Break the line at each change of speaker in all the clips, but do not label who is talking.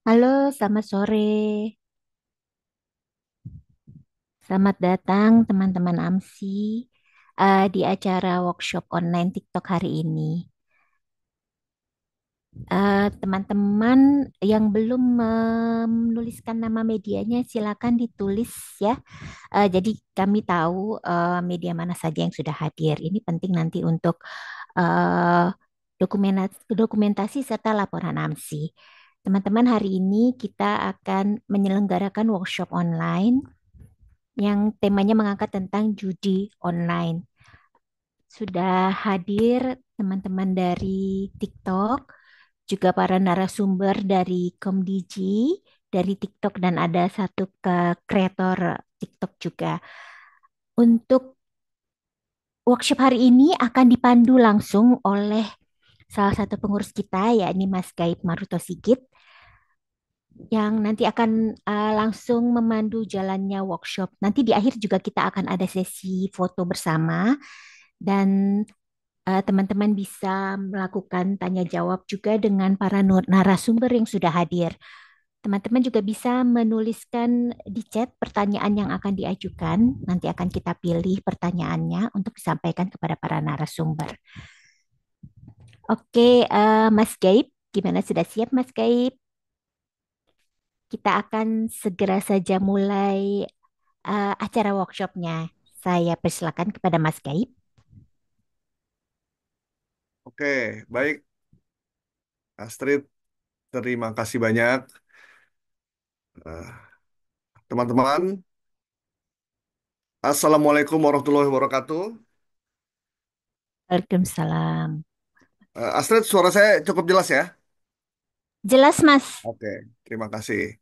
Halo, selamat sore. Selamat datang teman-teman AMSI di acara workshop online TikTok hari ini. Teman-teman yang belum menuliskan nama medianya, silakan ditulis ya. Jadi kami tahu media mana saja yang sudah hadir. Ini penting nanti untuk eh, dokumentasi serta laporan AMSI. Teman-teman, hari ini kita akan menyelenggarakan workshop online yang temanya mengangkat tentang judi online. Sudah hadir teman-teman dari TikTok, juga para narasumber dari Komdiji, dari TikTok, dan ada satu ke kreator TikTok juga. Untuk workshop hari ini akan dipandu langsung oleh salah satu pengurus kita, yakni Mas Gaib Maruto Sigit, yang nanti akan langsung memandu jalannya workshop. Nanti di akhir juga kita akan ada sesi foto bersama dan teman-teman bisa melakukan tanya jawab juga dengan para narasumber yang sudah hadir. Teman-teman juga bisa menuliskan di chat pertanyaan yang akan diajukan. Nanti akan kita pilih pertanyaannya untuk disampaikan kepada para narasumber. Oke, Mas Gaib, gimana sudah siap Mas Gaib? Kita akan segera saja mulai acara workshopnya. Saya persilakan kepada Mas Gaib.
Oke, baik Astrid, terima kasih banyak. Eh, Teman-teman, Assalamualaikum warahmatullahi wabarakatuh.
Waalaikumsalam.
Astrid, suara saya cukup jelas ya?
Jelas, Mas.
Oke, terima kasih.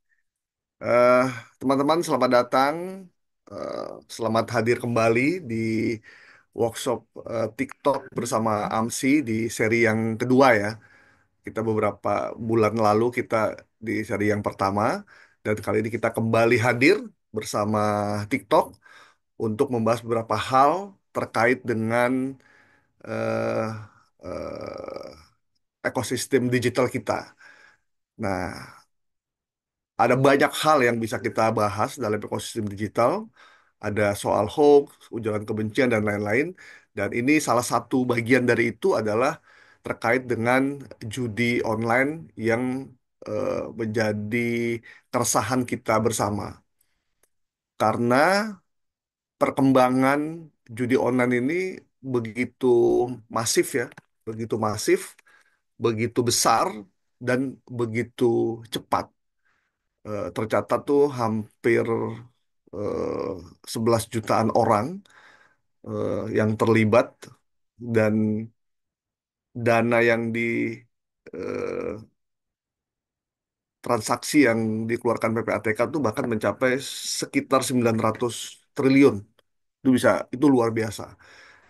Eh, Teman-teman, selamat datang. Eh, Selamat hadir kembali di workshop TikTok bersama AMSI di seri yang kedua ya. Kita beberapa bulan lalu kita di seri yang pertama, dan kali ini kita kembali hadir bersama TikTok untuk membahas beberapa hal terkait dengan eh, ekosistem digital kita. Nah, ada banyak hal yang bisa kita bahas dalam ekosistem digital. Ada soal hoax, ujaran kebencian, dan lain-lain. Dan ini salah satu bagian dari itu adalah terkait dengan judi online yang menjadi keresahan kita bersama. Karena perkembangan judi online ini begitu masif ya, begitu masif, begitu besar, dan begitu cepat. Tercatat tuh hampir 11 jutaan orang yang terlibat, dan dana yang di eh, transaksi yang dikeluarkan PPATK tuh bahkan mencapai sekitar 900 triliun. Itu luar biasa.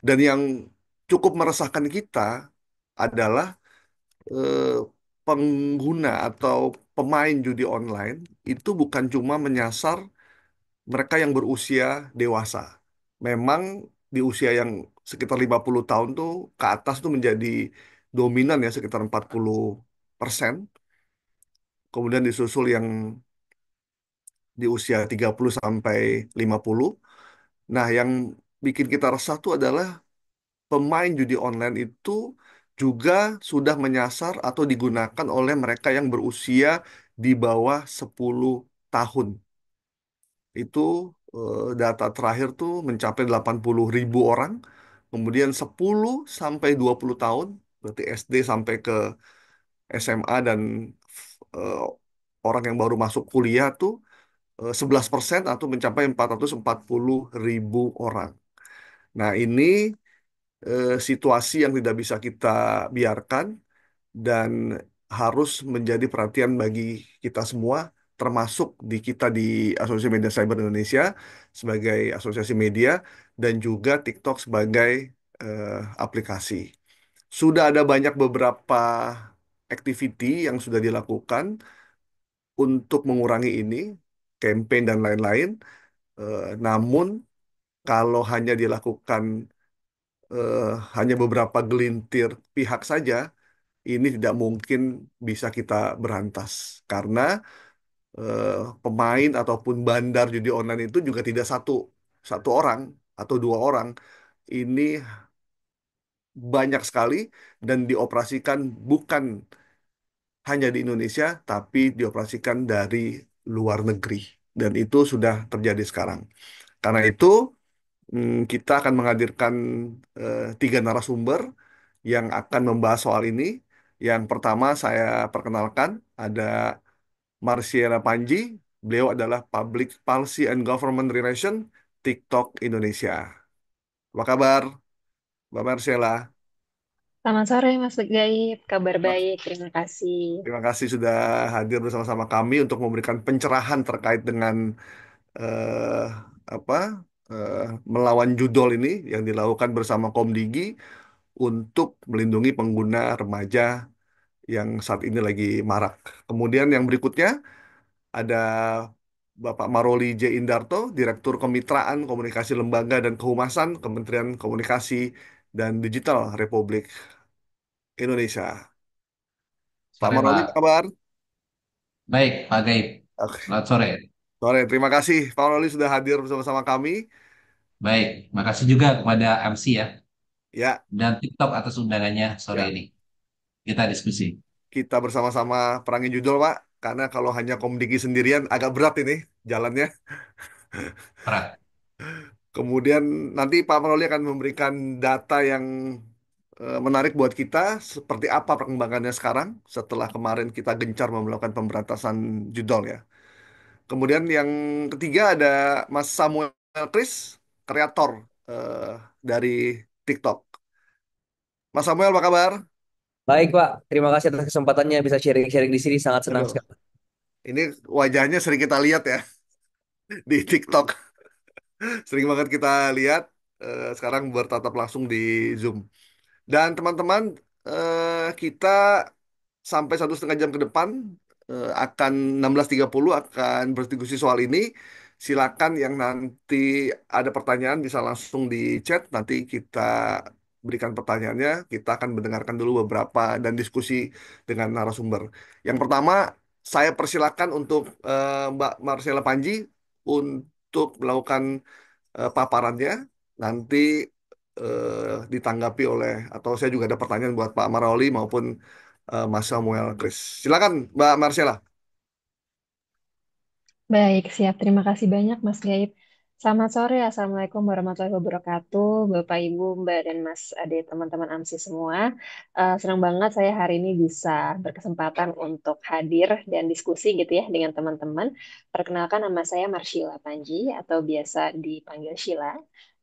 Dan yang cukup meresahkan kita adalah eh, pengguna atau pemain judi online itu bukan cuma menyasar mereka yang berusia dewasa. Memang di usia yang sekitar 50 tahun tuh ke atas tuh menjadi dominan ya, sekitar 40%. Kemudian disusul yang di usia 30 sampai 50. Nah, yang bikin kita resah tuh adalah pemain judi online itu juga sudah menyasar atau digunakan oleh mereka yang berusia di bawah 10 tahun. Itu data terakhir tuh mencapai 80.000 orang. Kemudian 10 sampai 20 tahun, berarti SD sampai ke SMA, dan eh, orang yang baru masuk kuliah tuh 11% atau mencapai 440.000 orang. Nah, ini situasi yang tidak bisa kita biarkan dan harus menjadi perhatian bagi kita semua, termasuk kita di Asosiasi Media Cyber Indonesia sebagai asosiasi media, dan juga TikTok sebagai aplikasi. Sudah ada banyak beberapa activity yang sudah dilakukan untuk mengurangi ini, campaign dan lain-lain. Namun kalau hanya dilakukan hanya beberapa gelintir pihak saja, ini tidak mungkin bisa kita berantas karena eh, pemain ataupun bandar judi online itu juga tidak satu satu orang atau dua orang. Ini banyak sekali dan dioperasikan bukan hanya di Indonesia, tapi dioperasikan dari luar negeri. Dan itu sudah terjadi sekarang. Karena itu, kita akan menghadirkan tiga narasumber yang akan membahas soal ini. Yang pertama saya perkenalkan, ada Marciela Panji. Beliau adalah Public Policy and Government Relation TikTok Indonesia. Apa kabar, Mbak Marciela?
Selamat sore Mas Gaib, kabar baik, terima kasih.
Terima kasih sudah hadir bersama-sama kami untuk memberikan pencerahan terkait dengan eh, apa eh, melawan judol ini yang dilakukan bersama Komdigi untuk melindungi pengguna remaja yang saat ini lagi marak. Kemudian yang berikutnya ada Bapak Maroli J. Indarto, Direktur Kemitraan Komunikasi Lembaga dan Kehumasan Kementerian Komunikasi dan Digital Republik Indonesia. Pak
Sore
Maroli, apa
Pak.
kabar?
Baik Pak Gaib.
Oke,
Selamat sore.
sore. Terima kasih Pak Maroli sudah hadir bersama-sama kami.
Baik. Makasih juga kepada MC ya
Ya,
dan TikTok atas undangannya sore
ya.
ini. Kita diskusi.
Kita bersama-sama perangin judul, Pak. Karena kalau hanya Komdigi sendirian agak berat ini jalannya.
Perak.
Kemudian nanti Pak Maroli akan memberikan data yang menarik buat kita, seperti apa perkembangannya sekarang setelah kemarin kita gencar melakukan pemberantasan judol ya. Kemudian yang ketiga ada Mas Samuel Chris, kreator eh, dari TikTok. Mas Samuel, apa kabar?
Baik, Pak. Terima kasih atas kesempatannya bisa sharing-sharing di sini. Sangat senang
Aduh,
sekali.
ini wajahnya sering kita lihat ya di TikTok. Sering banget kita lihat, sekarang bertatap langsung di Zoom. Dan teman-teman, kita sampai 1,5 jam ke depan akan 16.30 akan berdiskusi soal ini. Silakan yang nanti ada pertanyaan bisa langsung di chat. Nanti kita berikan pertanyaannya. Kita akan mendengarkan dulu beberapa dan diskusi dengan narasumber. Yang pertama, saya persilakan untuk Mbak Marcella Panji untuk melakukan paparannya. Nanti ditanggapi oleh, atau saya juga ada pertanyaan buat Pak Maroli maupun Mas Samuel Chris. Silakan Mbak Marcella.
Baik, siap. Terima kasih banyak Mas Gaib. Selamat sore, Assalamualaikum warahmatullahi wabarakatuh, Bapak, Ibu, Mbak, dan Mas Ade, teman-teman AMSI semua. Senang banget saya hari ini bisa berkesempatan untuk hadir dan diskusi gitu ya dengan teman-teman. Perkenalkan nama saya Marshila Panji atau biasa dipanggil Sheila.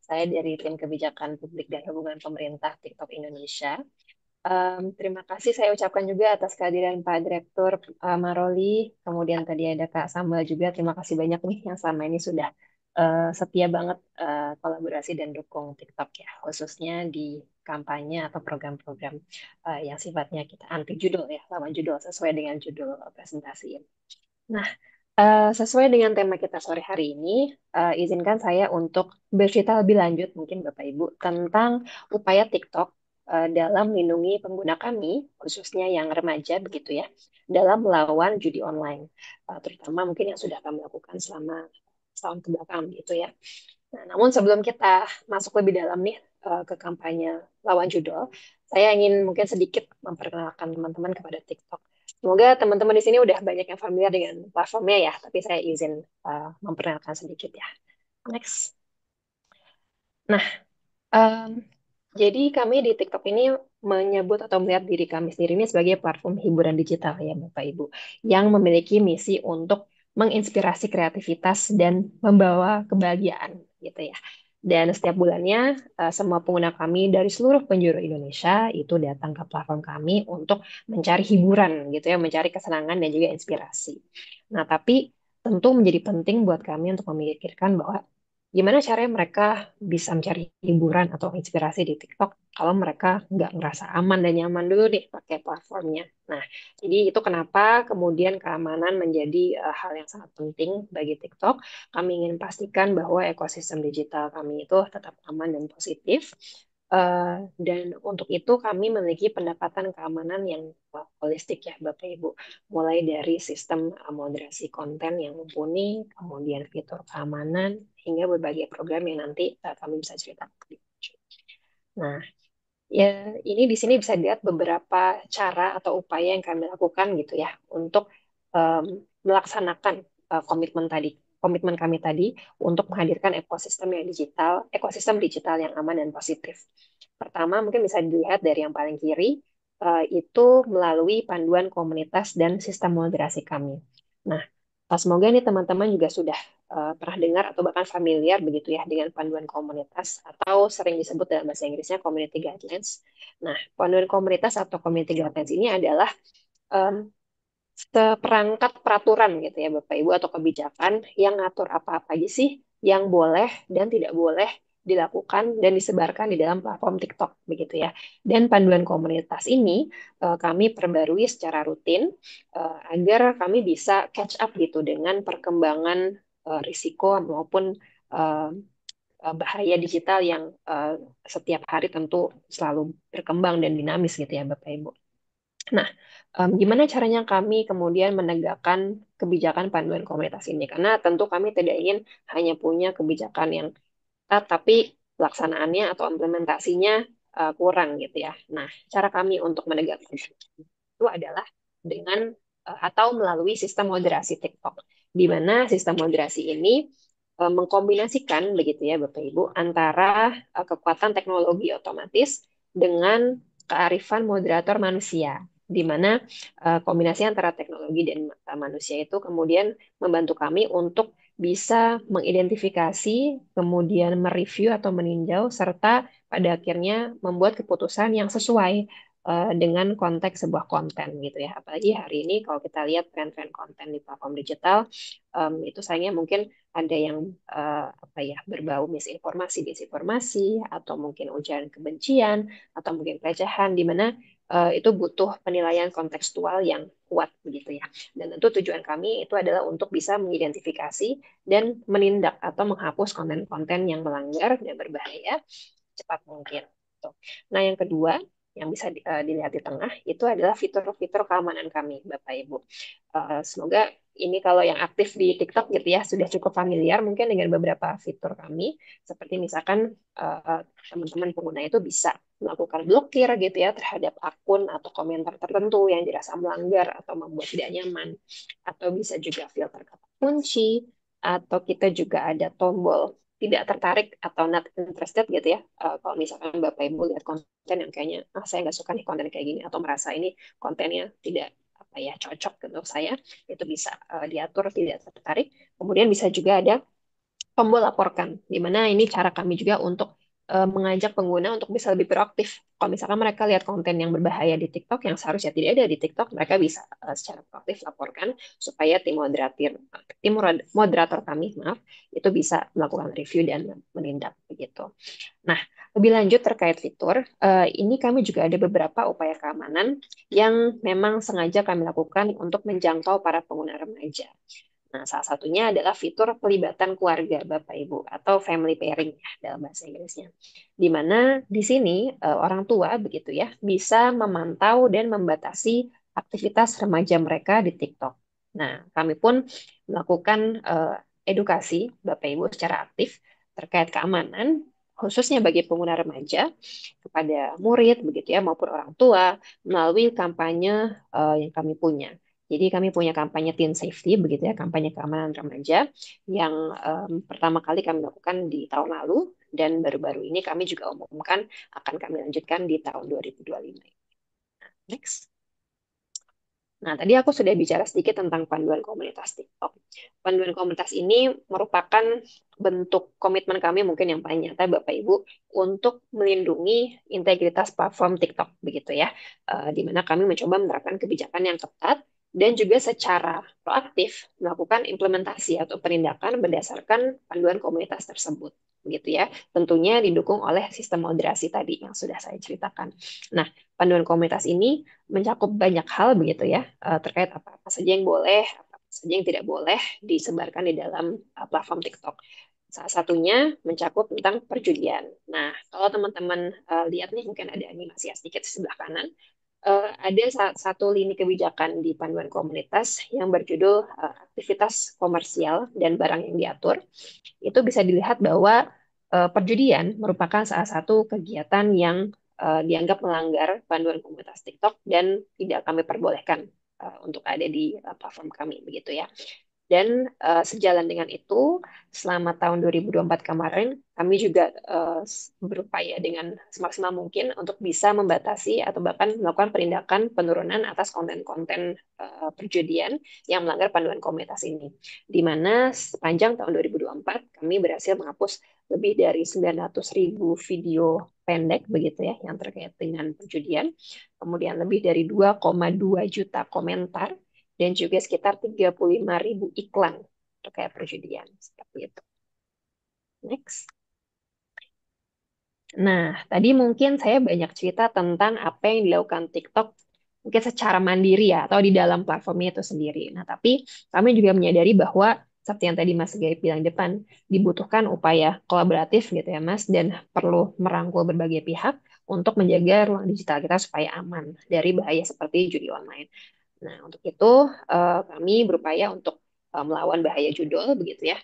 Saya dari tim kebijakan publik dan hubungan pemerintah TikTok Indonesia. Terima kasih saya ucapkan juga atas kehadiran Pak Direktur Maroli, kemudian tadi ada Kak Sambal juga. Terima kasih banyak nih yang selama ini sudah setia banget kolaborasi dan dukung TikTok ya, khususnya di kampanye atau program-program yang sifatnya kita anti judul ya, lawan judul sesuai dengan judul presentasi. Nah, sesuai dengan tema kita sore hari ini, izinkan saya untuk bercerita lebih lanjut mungkin Bapak Ibu tentang upaya TikTok dalam melindungi pengguna kami, khususnya yang remaja begitu ya, dalam melawan judi online, terutama mungkin yang sudah kami lakukan selama setahun kebelakang gitu ya. Nah, namun sebelum kita masuk lebih dalam nih ke kampanye lawan judul, saya ingin mungkin sedikit memperkenalkan teman-teman kepada TikTok. Semoga teman-teman di sini udah banyak yang familiar dengan platformnya ya, tapi saya izin memperkenalkan sedikit ya. Next. Nah, em, jadi kami di TikTok ini menyebut atau melihat diri kami sendiri ini sebagai platform hiburan digital ya Bapak Ibu, yang memiliki misi untuk menginspirasi kreativitas dan membawa kebahagiaan gitu ya. Dan setiap bulannya semua pengguna kami dari seluruh penjuru Indonesia itu datang ke platform kami untuk mencari hiburan gitu ya, mencari kesenangan dan juga inspirasi. Nah, tapi tentu menjadi penting buat kami untuk memikirkan bahwa gimana caranya mereka bisa mencari hiburan atau inspirasi di TikTok kalau mereka nggak ngerasa aman dan nyaman dulu nih pakai platformnya. Nah, jadi itu kenapa kemudian keamanan menjadi hal yang sangat penting bagi TikTok. Kami ingin pastikan bahwa ekosistem digital kami itu tetap aman dan positif. Dan untuk itu kami memiliki pendekatan keamanan yang holistik ya Bapak Ibu. Mulai dari sistem moderasi konten yang mumpuni, kemudian fitur keamanan, hingga berbagai program yang nanti kami bisa ceritakan. Nah, ya, ini di sini bisa dilihat beberapa cara atau upaya yang kami lakukan gitu ya untuk em, melaksanakan komitmen tadi, komitmen kami tadi untuk menghadirkan ekosistem digital yang aman dan positif. Pertama, mungkin bisa dilihat dari yang paling kiri, itu melalui panduan komunitas dan sistem moderasi kami. Nah, semoga ini teman-teman juga sudah pernah dengar atau bahkan familiar begitu ya dengan panduan komunitas atau sering disebut dalam bahasa Inggrisnya community guidelines. Nah, panduan komunitas atau community guidelines ini adalah em, seperangkat peraturan gitu ya Bapak Ibu atau kebijakan yang ngatur apa-apa aja sih yang boleh dan tidak boleh dilakukan dan disebarkan di dalam platform TikTok begitu ya. Dan panduan komunitas ini kami perbarui secara rutin agar kami bisa catch up gitu dengan perkembangan risiko maupun eh, bahaya digital yang setiap hari tentu selalu berkembang dan dinamis gitu ya Bapak Ibu. Nah, gimana caranya kami kemudian menegakkan kebijakan panduan komunitas ini? Karena tentu kami tidak ingin hanya punya kebijakan yang ketat, tapi pelaksanaannya atau implementasinya kurang gitu ya. Nah, cara kami untuk menegakkan itu adalah dengan atau melalui sistem moderasi TikTok, di mana sistem moderasi ini mengkombinasikan begitu ya Bapak Ibu antara kekuatan teknologi otomatis dengan kearifan moderator manusia, di mana kombinasi antara teknologi dan manusia itu kemudian membantu kami untuk bisa mengidentifikasi, kemudian mereview atau meninjau, serta pada akhirnya membuat keputusan yang sesuai dengan konteks sebuah konten gitu ya. Apalagi hari ini kalau kita lihat tren-tren konten di platform digital, itu sayangnya mungkin ada yang apa ya berbau misinformasi, disinformasi, atau mungkin ujaran kebencian, atau mungkin pelecehan, di mana itu butuh penilaian kontekstual yang kuat begitu ya. Dan tentu tujuan kami itu adalah untuk bisa mengidentifikasi dan menindak atau menghapus konten-konten yang melanggar dan berbahaya cepat mungkin. Tuh. Nah, yang kedua yang bisa dilihat di tengah itu adalah fitur-fitur keamanan kami, Bapak Ibu. Semoga ini kalau yang aktif di TikTok gitu ya sudah cukup familiar mungkin dengan beberapa fitur kami, seperti misalkan teman-teman pengguna itu bisa melakukan blokir gitu ya terhadap akun atau komentar tertentu yang dirasa melanggar atau membuat tidak nyaman, atau bisa juga filter kata kunci, atau kita juga ada tombol tidak tertarik atau not interested gitu ya. Kalau misalkan Bapak Ibu lihat konten yang kayaknya saya nggak suka nih konten kayak gini atau merasa ini kontennya tidak apa ya cocok untuk saya, itu bisa diatur tidak tertarik. Kemudian bisa juga ada tombol laporkan, di mana ini cara kami juga untuk mengajak pengguna untuk bisa lebih proaktif. Kalau misalkan mereka lihat konten yang berbahaya di TikTok yang seharusnya tidak ada di TikTok, mereka bisa secara proaktif laporkan supaya tim moderator kami, maaf, itu bisa melakukan review dan menindak begitu. Nah, lebih lanjut terkait fitur, ini kami juga ada beberapa upaya keamanan yang memang sengaja kami lakukan untuk menjangkau para pengguna remaja. Nah, salah satunya adalah fitur pelibatan keluarga Bapak Ibu atau family pairing ya dalam bahasa Inggrisnya. Di mana di sini orang tua begitu ya bisa memantau dan membatasi aktivitas remaja mereka di TikTok. Nah, kami pun melakukan edukasi Bapak Ibu secara aktif terkait keamanan khususnya bagi pengguna remaja kepada murid begitu ya maupun orang tua melalui kampanye yang kami punya. Jadi kami punya kampanye Teen Safety, begitu ya, kampanye keamanan remaja yang pertama kali kami lakukan di tahun lalu dan baru-baru ini kami juga umumkan akan kami lanjutkan di tahun 2025. Next. Nah, tadi aku sudah bicara sedikit tentang panduan komunitas TikTok. Panduan komunitas ini merupakan bentuk komitmen kami mungkin yang paling nyata, Bapak Ibu, untuk melindungi integritas platform TikTok, begitu ya. Di mana kami mencoba menerapkan kebijakan yang ketat dan juga secara proaktif melakukan implementasi atau penindakan berdasarkan panduan komunitas tersebut, begitu ya. Tentunya didukung oleh sistem moderasi tadi yang sudah saya ceritakan. Nah, panduan komunitas ini mencakup banyak hal begitu ya terkait apa-apa saja yang boleh, apa saja yang tidak boleh disebarkan di dalam platform TikTok. Salah satunya mencakup tentang perjudian. Nah, kalau teman-teman lihat nih, mungkin ada animasi ya sedikit di sebelah kanan. Ada satu lini kebijakan di panduan komunitas yang berjudul aktivitas komersial dan barang yang diatur. Itu bisa dilihat bahwa perjudian merupakan salah satu kegiatan yang dianggap melanggar panduan komunitas TikTok dan tidak kami perbolehkan untuk ada di platform kami, begitu ya. Dan sejalan dengan itu, selama tahun 2024 kemarin, kami juga berupaya dengan semaksimal mungkin untuk bisa membatasi atau bahkan melakukan penindakan penurunan atas konten-konten perjudian yang melanggar panduan komunitas ini. Di mana sepanjang tahun 2024, kami berhasil menghapus lebih dari 900.000 video pendek begitu ya yang terkait dengan perjudian. Kemudian lebih dari 2,2 juta komentar dan juga sekitar 35.000 iklan terkait perjudian. Seperti itu. Next. Nah, tadi mungkin saya banyak cerita tentang apa yang dilakukan TikTok mungkin secara mandiri ya, atau di dalam platformnya itu sendiri. Nah, tapi kami juga menyadari bahwa seperti yang tadi Mas Gaib bilang di depan, dibutuhkan upaya kolaboratif gitu ya Mas, dan perlu merangkul berbagai pihak untuk menjaga ruang digital kita supaya aman dari bahaya seperti judi online. Nah, untuk itu kami berupaya untuk melawan bahaya judul begitu ya.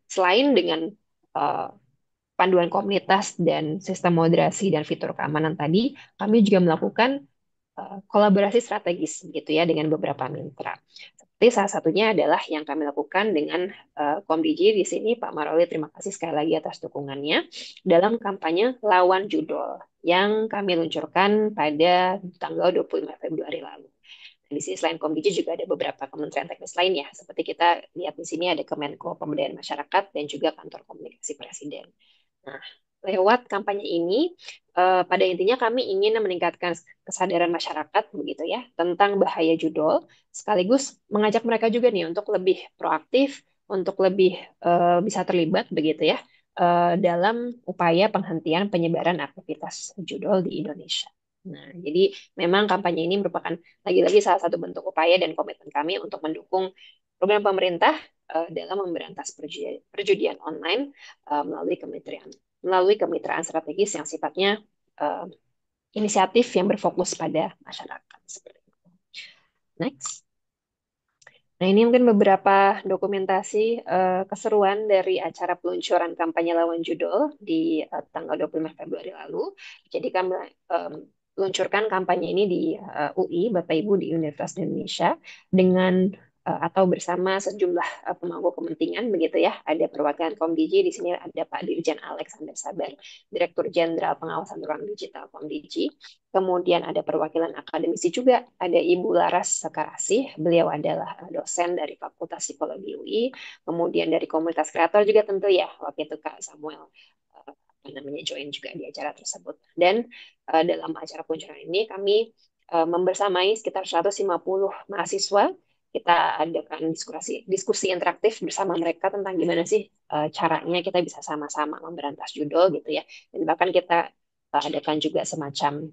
Selain dengan eh, panduan komunitas dan sistem moderasi dan fitur keamanan tadi, kami juga melakukan kolaborasi strategis gitu ya dengan beberapa mitra. Seperti salah satunya adalah yang kami lakukan dengan Komdiji di sini, Pak Maroli, terima kasih sekali lagi atas dukungannya dalam kampanye lawan judul yang kami luncurkan pada tanggal 25 Februari lalu. Di sini selain Komdiji juga ada beberapa kementerian teknis lain ya, seperti kita lihat di sini ada Kemenko Pemberdayaan Masyarakat dan juga Kantor Komunikasi Presiden. Nah, lewat kampanye ini, pada intinya kami ingin meningkatkan kesadaran masyarakat begitu ya tentang bahaya judul, sekaligus mengajak mereka juga nih untuk lebih proaktif, untuk lebih bisa terlibat begitu ya dalam upaya penghentian penyebaran aktivitas judul di Indonesia. Nah, jadi memang kampanye ini merupakan lagi-lagi salah satu bentuk upaya dan komitmen kami untuk mendukung program pemerintah dalam memberantas perjudian online melalui kemitraan strategis yang sifatnya uh, inisiatif yang berfokus pada masyarakat. Seperti itu. Next. Nah, ini mungkin beberapa dokumentasi keseruan dari acara peluncuran kampanye lawan judul di tanggal 25 Februari lalu. Jadi kami luncurkan kampanye ini di UI, Bapak Ibu di Universitas Indonesia, dengan atau bersama sejumlah pemangku kepentingan begitu ya. Ada perwakilan Komdiji, di sini ada Pak Dirjen Alexander Sabar, Direktur Jenderal Pengawasan Ruang Digital Komdiji. Kemudian ada perwakilan akademisi juga, ada Ibu Laras Sekarasih, beliau adalah dosen dari Fakultas Psikologi UI, kemudian dari komunitas kreator juga tentu ya, waktu itu Kak Samuel join juga di acara tersebut. Dan dalam acara peluncuran ini kami membersamai sekitar 150 mahasiswa, kita adakan diskusi interaktif bersama mereka tentang gimana sih caranya kita bisa sama-sama memberantas judul gitu ya, dan bahkan kita adakan juga semacam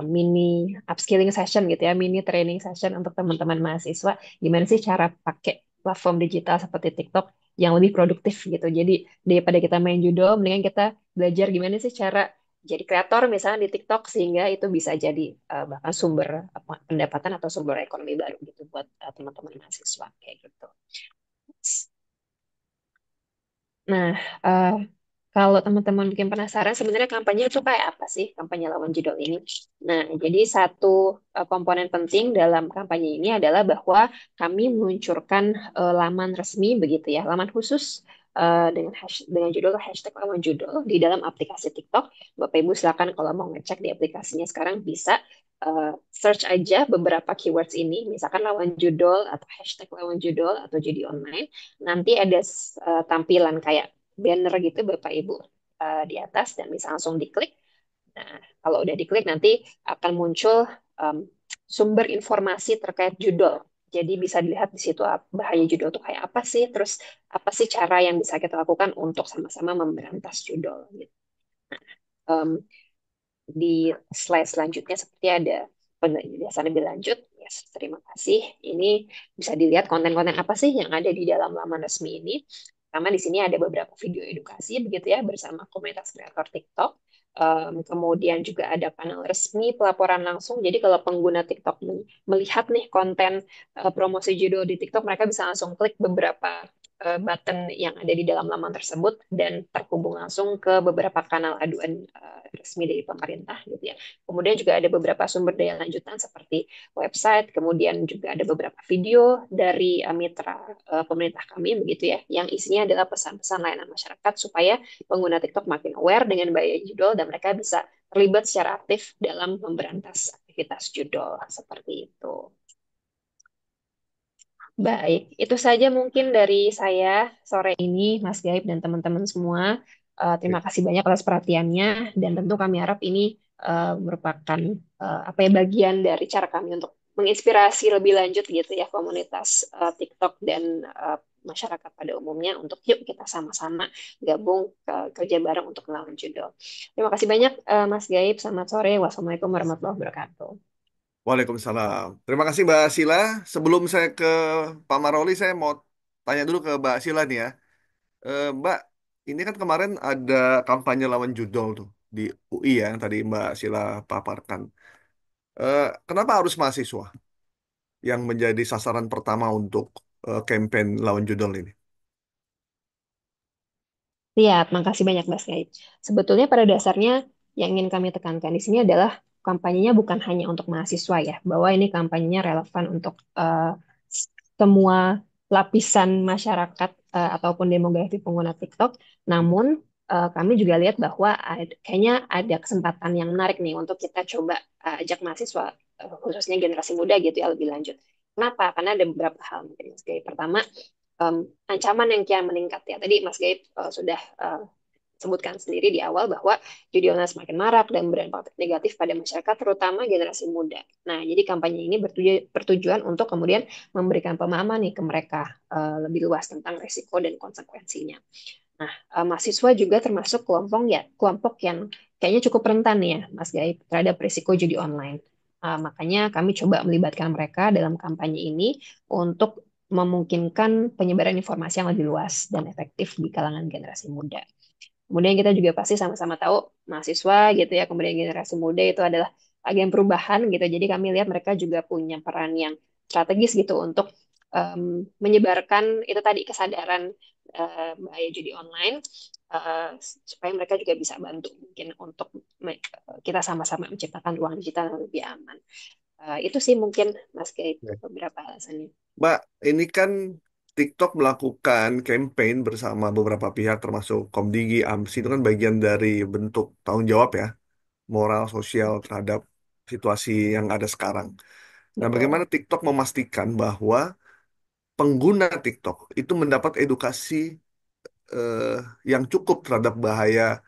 mini upskilling session gitu ya, mini training session untuk teman-teman mahasiswa, gimana sih cara pakai platform digital seperti TikTok yang lebih produktif gitu. Jadi daripada kita main judul, mendingan kita belajar gimana sih cara jadi kreator misalnya di TikTok sehingga itu bisa jadi bahkan sumber pendapatan atau sumber ekonomi baru gitu buat teman-teman mahasiswa kayak gitu. Nah, kalau teman-teman mungkin penasaran, sebenarnya kampanye itu kayak apa sih, kampanye lawan judul ini? Nah, jadi satu komponen penting dalam kampanye ini adalah bahwa kami meluncurkan laman resmi begitu ya, laman khusus dengan judul hashtag lawan judul di dalam aplikasi TikTok. Bapak Ibu silakan kalau mau ngecek di aplikasinya sekarang bisa search aja beberapa keywords ini, misalkan lawan judul atau hashtag lawan judul atau judi online. Nanti ada tampilan kayak banner gitu Bapak Ibu di atas dan bisa langsung diklik. Nah, kalau udah diklik nanti akan muncul sumber informasi terkait judul. Jadi bisa dilihat di situ bahaya judul itu kayak apa sih, terus apa sih cara yang bisa kita lakukan untuk sama-sama memberantas judul. Gitu. Nah, di slide selanjutnya seperti ada penjelasan lebih lanjut. Yes, terima kasih. Ini bisa dilihat konten-konten apa sih yang ada di dalam laman resmi ini. Pertama di sini ada beberapa video edukasi begitu ya bersama komunitas kreator TikTok. Kemudian juga ada panel resmi pelaporan langsung. Jadi kalau pengguna TikTok melihat nih konten promosi judul di TikTok, mereka bisa langsung klik beberapa button yang ada di dalam laman tersebut dan terhubung langsung ke beberapa kanal aduan resmi dari pemerintah gitu ya. Kemudian juga ada beberapa sumber daya lanjutan seperti website, kemudian juga ada beberapa video dari mitra pemerintah kami begitu ya, yang isinya adalah pesan-pesan layanan masyarakat supaya pengguna TikTok makin aware dengan bahaya judul dan mereka bisa terlibat secara aktif dalam memberantas aktivitas judul seperti itu. Baik, itu saja mungkin dari saya sore ini, Mas Gaib dan teman-teman semua. Terima kasih banyak atas perhatiannya, dan tentu kami harap ini merupakan apa ya bagian dari cara kami untuk menginspirasi lebih lanjut gitu ya komunitas TikTok dan masyarakat pada umumnya untuk yuk kita sama-sama gabung kerja bareng untuk melawan judul. Terima kasih banyak Mas Gaib. Selamat sore. Wassalamualaikum warahmatullahi wabarakatuh.
Waalaikumsalam. Terima kasih Mbak Sila. Sebelum saya ke Pak Maroli, saya mau tanya dulu ke Mbak Sila nih ya. Mbak, ini kan kemarin ada kampanye lawan judol tuh di UI ya, yang tadi Mbak Sila paparkan. Kenapa harus mahasiswa yang menjadi sasaran pertama untuk campaign lawan judol ini?
Siap, makasih banyak Mas Gaib. Sebetulnya pada dasarnya yang ingin kami tekankan di sini adalah kampanyenya bukan hanya untuk mahasiswa ya, bahwa ini kampanyenya relevan untuk semua lapisan masyarakat ataupun demografi pengguna TikTok. Namun kami juga lihat bahwa kayaknya ada kesempatan yang menarik nih untuk kita coba ajak mahasiswa khususnya generasi muda gitu ya lebih lanjut. Kenapa? Karena ada beberapa hal mungkin Mas Gaib. Pertama, ancaman yang kian meningkat ya. Tadi Mas Gaib sudah sebutkan sendiri di awal bahwa judi online semakin marak dan berdampak negatif pada masyarakat, terutama generasi muda. Nah, jadi kampanye ini bertujuan untuk kemudian memberikan pemahaman nih ke mereka lebih luas tentang risiko dan konsekuensinya. Nah, mahasiswa juga termasuk kelompok yang kayaknya cukup rentan ya, Mas Gaib, terhadap risiko judi online. Makanya kami coba melibatkan mereka dalam kampanye ini untuk memungkinkan penyebaran informasi yang lebih luas dan efektif di kalangan generasi muda. Kemudian kita juga pasti sama-sama tahu mahasiswa gitu ya, kemudian generasi muda itu adalah agen perubahan gitu. Jadi kami lihat mereka juga punya peran yang strategis gitu untuk menyebarkan itu tadi kesadaran bahaya judi online supaya mereka juga bisa bantu mungkin untuk kita sama-sama menciptakan ruang digital yang lebih aman. Itu sih mungkin Mas Gaib
Ya.
beberapa alasannya.
Mbak, ini kan TikTok melakukan campaign bersama beberapa pihak termasuk Komdigi, AMSI itu kan bagian dari bentuk tanggung jawab ya, moral sosial terhadap situasi yang ada sekarang. Nah, bagaimana
Betul.
TikTok memastikan bahwa pengguna TikTok itu mendapat edukasi eh, yang cukup terhadap bahaya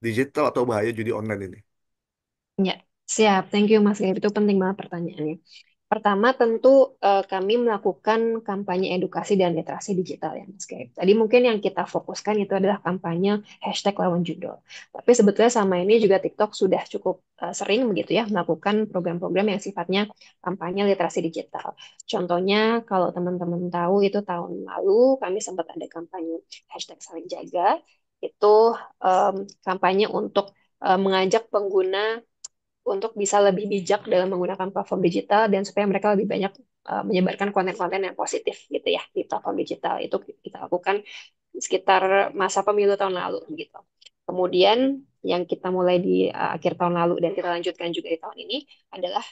digital atau bahaya judi online ini?
Ya, siap. Thank you Mas Gaib. Itu penting banget pertanyaannya. Pertama, tentu kami melakukan kampanye edukasi dan literasi digital ya, Mas Gaib. Tadi mungkin yang kita fokuskan itu adalah kampanye hashtag lawan judul. Tapi sebetulnya sama ini juga TikTok sudah cukup sering begitu ya melakukan program-program yang sifatnya kampanye literasi digital. Contohnya, kalau teman-teman tahu itu tahun lalu kami sempat ada kampanye hashtag saling jaga. Itu kampanye untuk mengajak pengguna untuk bisa lebih bijak dalam menggunakan platform digital dan supaya mereka lebih banyak menyebarkan konten-konten yang positif gitu ya di platform digital. Itu kita lakukan sekitar masa pemilu tahun lalu gitu. Kemudian yang kita mulai di akhir tahun lalu dan kita lanjutkan juga di tahun ini adalah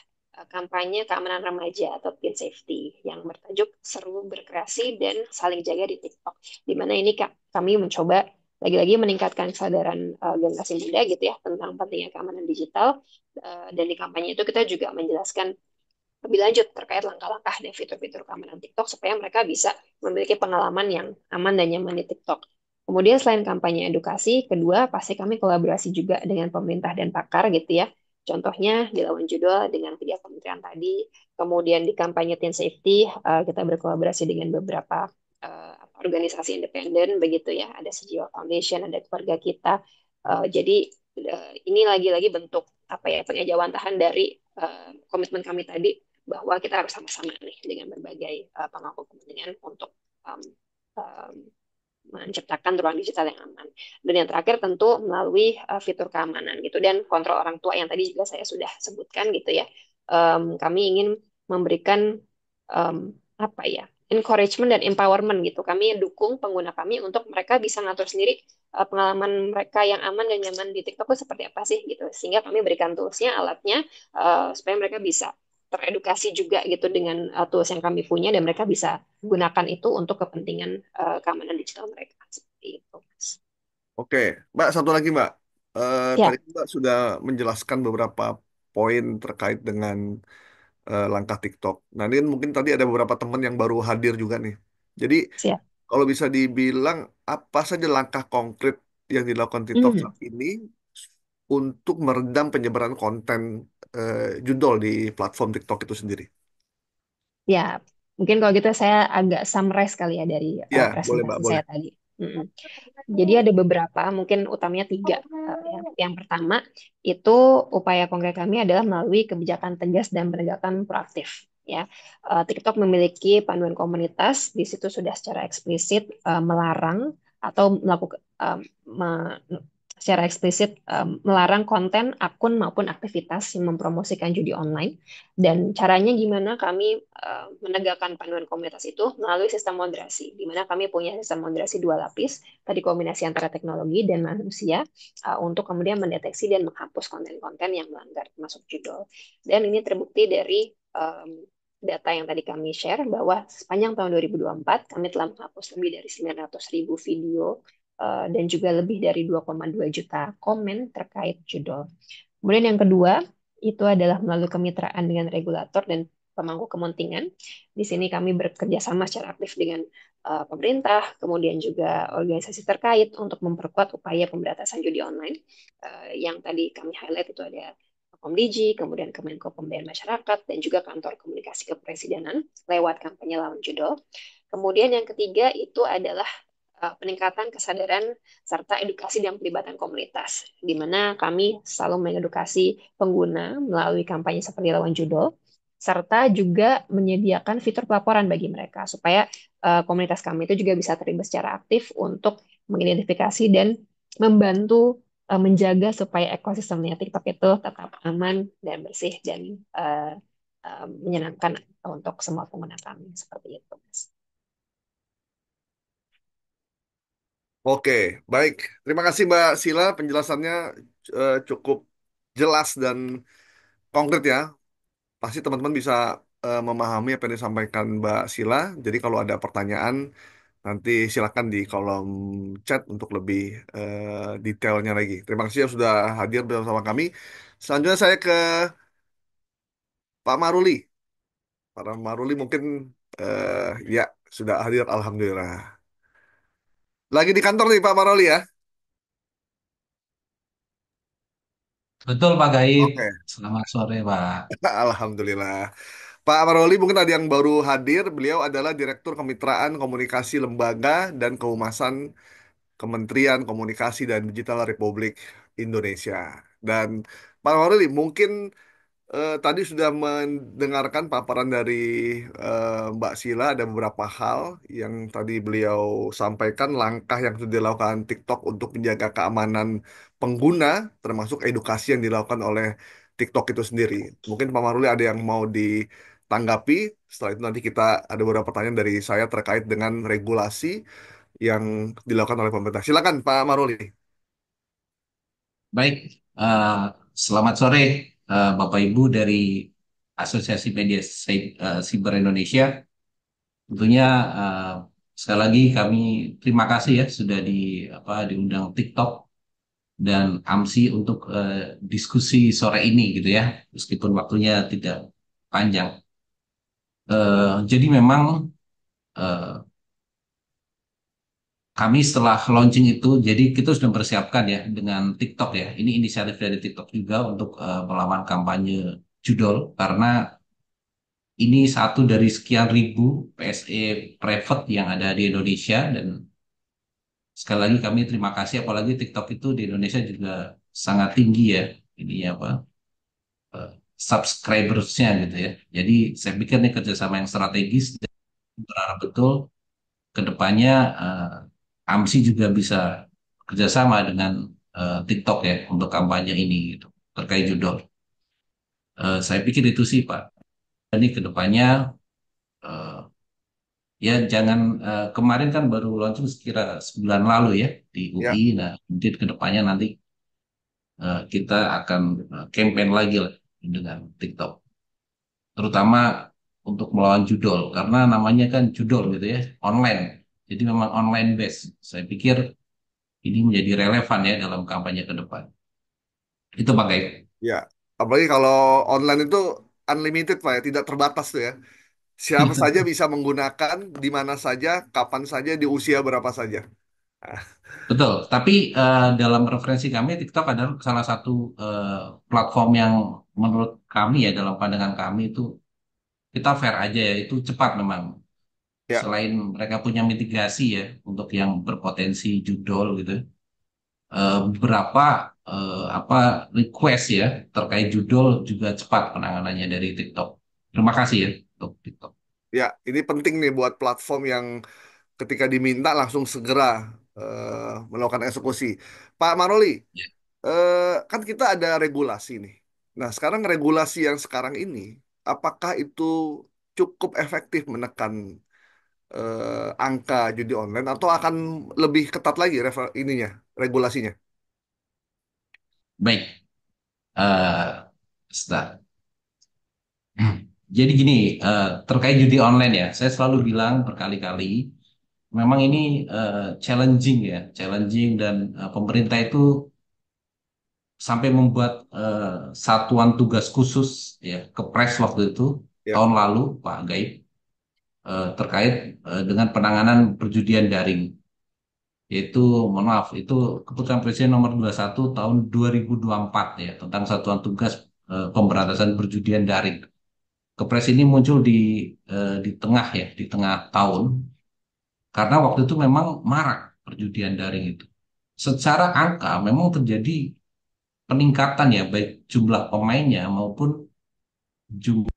kampanye keamanan remaja atau teen safety yang bertajuk seru berkreasi dan saling jaga di TikTok. Di mana ini kami mencoba lagi-lagi meningkatkan kesadaran generasi muda gitu ya tentang pentingnya keamanan digital. Dan di kampanye itu kita juga menjelaskan lebih lanjut terkait langkah-langkah dan fitur-fitur keamanan TikTok supaya mereka bisa memiliki pengalaman yang aman dan nyaman di TikTok. Kemudian selain kampanye edukasi, kedua pasti kami kolaborasi juga dengan pemerintah dan pakar gitu ya. Contohnya di lawan judul dengan 3 kementerian tadi, kemudian di kampanye Teen Safety kita berkolaborasi dengan beberapa organisasi independen begitu ya, ada Sejiwa Foundation, ada keluarga kita. Jadi ini lagi-lagi bentuk apa ya pengejawantahan dari komitmen kami tadi bahwa kita harus sama-sama nih dengan berbagai pemangku kepentingan untuk um, um, menciptakan ruang digital yang aman. Dan yang terakhir tentu melalui fitur keamanan gitu dan kontrol orang tua yang tadi juga saya sudah sebutkan gitu ya. Kami ingin memberikan em, apa ya, encouragement dan empowerment gitu. Kami dukung pengguna kami untuk mereka bisa ngatur sendiri pengalaman mereka yang aman dan nyaman di TikTok itu seperti apa sih gitu. Sehingga kami berikan toolsnya, alatnya supaya mereka bisa teredukasi juga gitu dengan tools yang kami punya dan mereka bisa gunakan itu untuk kepentingan keamanan digital mereka seperti itu, Mas.
Oke, Mbak, satu lagi Mbak. Tadi
Ya,
Mbak sudah menjelaskan beberapa poin terkait dengan langkah TikTok. Nah, ini kan mungkin tadi ada beberapa teman yang baru hadir juga nih. Jadi,
siap.
kalau bisa dibilang apa saja langkah konkret yang dilakukan TikTok
Hmm,
saat ini untuk meredam penyebaran konten judul di platform TikTok itu sendiri?
ya, mungkin kalau gitu saya agak summarize kali ya dari
Ya, boleh Mbak,
presentasi
boleh.
saya tadi. Mm-mm. Jadi ada beberapa, mungkin utamanya tiga. Ya. Yang pertama itu upaya konkret kami adalah melalui kebijakan tegas dan penegakan proaktif. Ya, TikTok memiliki panduan komunitas, di situ sudah secara eksplisit melarang atau melakukan secara eksplisit melarang konten, akun maupun aktivitas yang mempromosikan judi online. Dan caranya gimana kami menegakkan panduan komunitas itu melalui sistem moderasi, di mana kami punya sistem moderasi dua lapis, tadi kombinasi antara teknologi dan manusia untuk kemudian mendeteksi dan menghapus konten-konten yang melanggar masuk judul. Dan ini terbukti dari data yang tadi kami share bahwa sepanjang tahun 2024 kami telah menghapus lebih dari 900.000 video dan juga lebih dari 2,2 juta komen terkait judul. Kemudian yang kedua itu adalah melalui kemitraan dengan regulator dan pemangku kepentingan. Di sini kami bekerja sama secara aktif dengan pemerintah, kemudian juga organisasi terkait untuk memperkuat upaya pemberantasan judi online. Yang tadi kami highlight itu ada Komdigi, kemudian Kemenko Pemberdayaan Masyarakat, dan juga Kantor Komunikasi Kepresidenan lewat kampanye lawan judul. Kemudian yang ketiga itu adalah peningkatan kesadaran serta edukasi dan pelibatan komunitas, di mana kami selalu mengedukasi pengguna melalui kampanye seperti lawan judul, serta juga menyediakan fitur pelaporan bagi mereka supaya komunitas kami itu juga bisa terlibat secara aktif untuk mengidentifikasi dan membantu menjaga supaya ekosistemnya TikTok itu tetap aman dan bersih dan menyenangkan untuk semua pengguna kami seperti itu, Mas.
Oke, baik. Terima kasih Mbak Sila, penjelasannya cukup jelas dan konkret ya. Pasti teman-teman bisa memahami apa yang disampaikan Mbak Sila. Jadi kalau ada pertanyaan, nanti silakan di kolom chat untuk lebih detailnya lagi. Terima kasih yang sudah hadir bersama kami. Selanjutnya saya ke Pak Maruli. Pak Maruli mungkin ya sudah hadir, Alhamdulillah. Lagi di kantor nih Pak Maruli ya.
Betul Pak Gaib.
Oke,
Selamat sore Pak.
Alhamdulillah. Pak Maruli mungkin ada yang baru hadir. Beliau adalah Direktur Kemitraan Komunikasi Lembaga dan Kehumasan Kementerian Komunikasi dan Digital Republik Indonesia. Dan Pak Maruli mungkin tadi sudah mendengarkan paparan dari Mbak Sila, ada beberapa hal yang tadi beliau sampaikan, langkah yang sudah dilakukan TikTok untuk menjaga keamanan pengguna, termasuk edukasi yang dilakukan oleh TikTok itu sendiri. Mungkin Pak Maruli ada yang mau ditanggapi, setelah itu nanti kita ada beberapa pertanyaan dari saya terkait dengan regulasi yang dilakukan oleh pemerintah. Silakan Pak Maruli.
Baik, eh, selamat sore Bapak Ibu dari Asosiasi Media Siber Indonesia. Tentunya eh, sekali lagi kami terima kasih ya sudah diundang TikTok dan AMSI untuk diskusi sore ini gitu ya, meskipun waktunya tidak panjang. Jadi memang eh, kami setelah launching itu, jadi kita sudah mempersiapkan ya dengan TikTok ya. Ini inisiatif dari TikTok juga untuk melawan kampanye judul karena ini satu dari sekian ribu PSE private yang ada di Indonesia dan sekali lagi kami terima kasih apalagi TikTok itu di Indonesia juga sangat tinggi ya ini apa eh, subscribersnya gitu ya. Jadi saya pikir ini kerjasama yang strategis dan berharap betul ke depannya AMSI juga bisa kerjasama dengan TikTok ya untuk kampanye ini gitu terkait judul. Saya pikir itu sih Pak. Ini kedepannya eh, ya jangan kemarin kan baru launching sekira sebulan lalu ya di UI.
Ya,
Nah, mungkin kedepannya nanti kita akan campaign lagi lah dengan TikTok, terutama untuk melawan judul karena namanya kan judul gitu ya, online. Jadi memang online base. Saya pikir ini menjadi relevan ya dalam kampanye ke depan. Itu Pak Gaib.
ya. Apalagi kalau online itu unlimited Pak ya, tidak terbatas tuh ya. Siapa saja bisa menggunakan di mana saja, kapan saja, di usia berapa saja. Ah,
Betul, tapi dalam referensi kami TikTok adalah salah satu platform yang menurut kami ya dalam pandangan kami itu kita fair aja ya, itu cepat memang.
ya,
Selain mereka punya mitigasi ya untuk yang berpotensi judul gitu, beberapa apa request ya terkait judul juga cepat penanganannya dari TikTok. Terima kasih ya untuk TikTok.
ya. Ini penting nih buat platform yang ketika diminta langsung segera melakukan eksekusi. Pak Maroli,
Ya.
kan kita ada regulasi nih. Nah, sekarang regulasi yang sekarang ini, apakah itu cukup efektif menekan angka judi online atau akan lebih ketat lagi ininya, regulasinya?
Baik, start. Jadi gini, terkait judi online ya, saya selalu bilang berkali-kali, memang ini challenging ya, challenging dan pemerintah itu sampai membuat satuan tugas khusus ya, Kepres waktu itu
Ya,
tahun lalu Pak Gaib terkait dengan penanganan perjudian daring, yaitu mohon maaf itu keputusan Presiden nomor 21 tahun 2024 ya tentang satuan tugas pemberantasan perjudian daring. Kepres ini muncul di tengah ya, di tengah tahun, karena waktu itu memang marak perjudian daring itu. Secara angka memang terjadi peningkatan ya, baik jumlah pemainnya maupun jumlah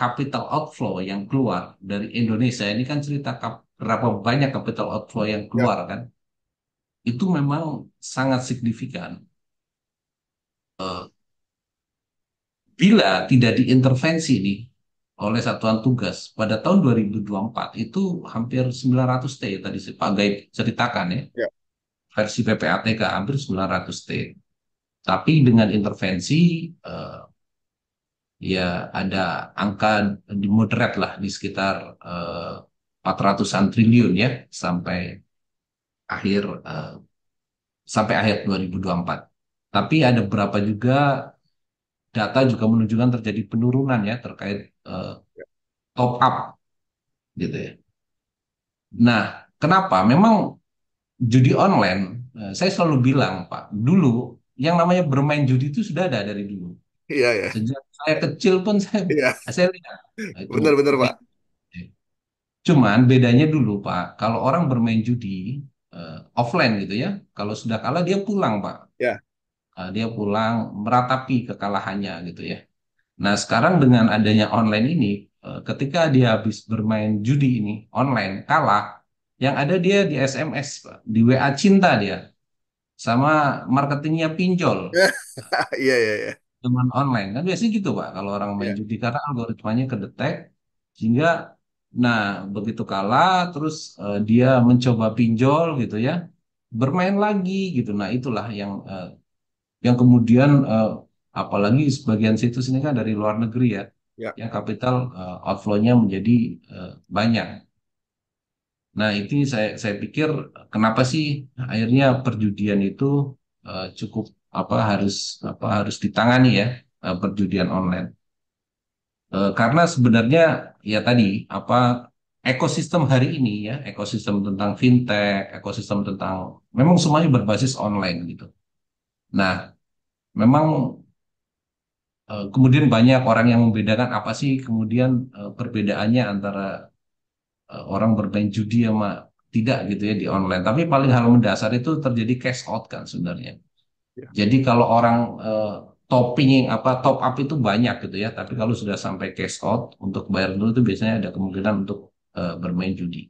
capital outflow yang keluar dari Indonesia. Ini kan cerita berapa banyak capital outflow yang
ya,
keluar kan. Itu memang sangat signifikan. Eh, Bila tidak diintervensi nih oleh satuan tugas pada tahun 2024 itu hampir 900 T tadi si Pak Gaib ceritakan ya,
ya,
versi PPATK hampir 900 T. Tapi dengan intervensi eh, ya ada angka di moderat lah di sekitar 400-an triliun ya akhir eh, sampai akhir 2024. Tapi ada berapa juga data juga menunjukkan terjadi penurunan ya terkait eh, top up gitu ya. Nah, kenapa? Memang judi online, saya selalu bilang, Pak, dulu yang namanya bermain judi itu sudah ada dari dulu.
iya, ya,
Sejak saya kecil pun
iya.
saya lihat. Nah, itu
Benar-benar Pak.
cuman bedanya dulu, Pak, kalau orang bermain judi offline gitu ya, kalau sudah kalah dia pulang, Pak.
Ya,
Dia pulang meratapi kekalahannya gitu ya. Nah, sekarang dengan adanya online ini, ketika dia habis bermain judi ini online kalah, yang ada dia di SMS, Pak, di WA cinta dia, sama marketingnya pinjol,
iya, iya, iya.
teman online kan biasanya gitu Pak, kalau orang main
Iya.
judi karena algoritmanya kedetek, sehingga, nah begitu kalah, terus dia mencoba pinjol gitu ya, bermain lagi gitu. Nah, itulah yang kemudian apalagi sebagian situs ini kan dari luar negeri ya,
Ya.
yang capital outflow-nya menjadi banyak. Nah, itu saya pikir kenapa sih akhirnya perjudian itu cukup harus ditangani ya, perjudian online. Karena sebenarnya ya tadi apa ekosistem hari ini ya, ekosistem tentang fintech, ekosistem tentang memang semuanya berbasis online gitu. Nah, memang kemudian banyak orang yang membedakan apa sih kemudian perbedaannya antara orang bermain judi sama tidak gitu ya di online. Tapi paling hal mendasar itu terjadi cash out kan sebenarnya.
Ya.
Jadi kalau orang topping top up itu banyak gitu ya. Tapi kalau sudah sampai cash out untuk bayar dulu itu biasanya ada kemungkinan untuk bermain judi.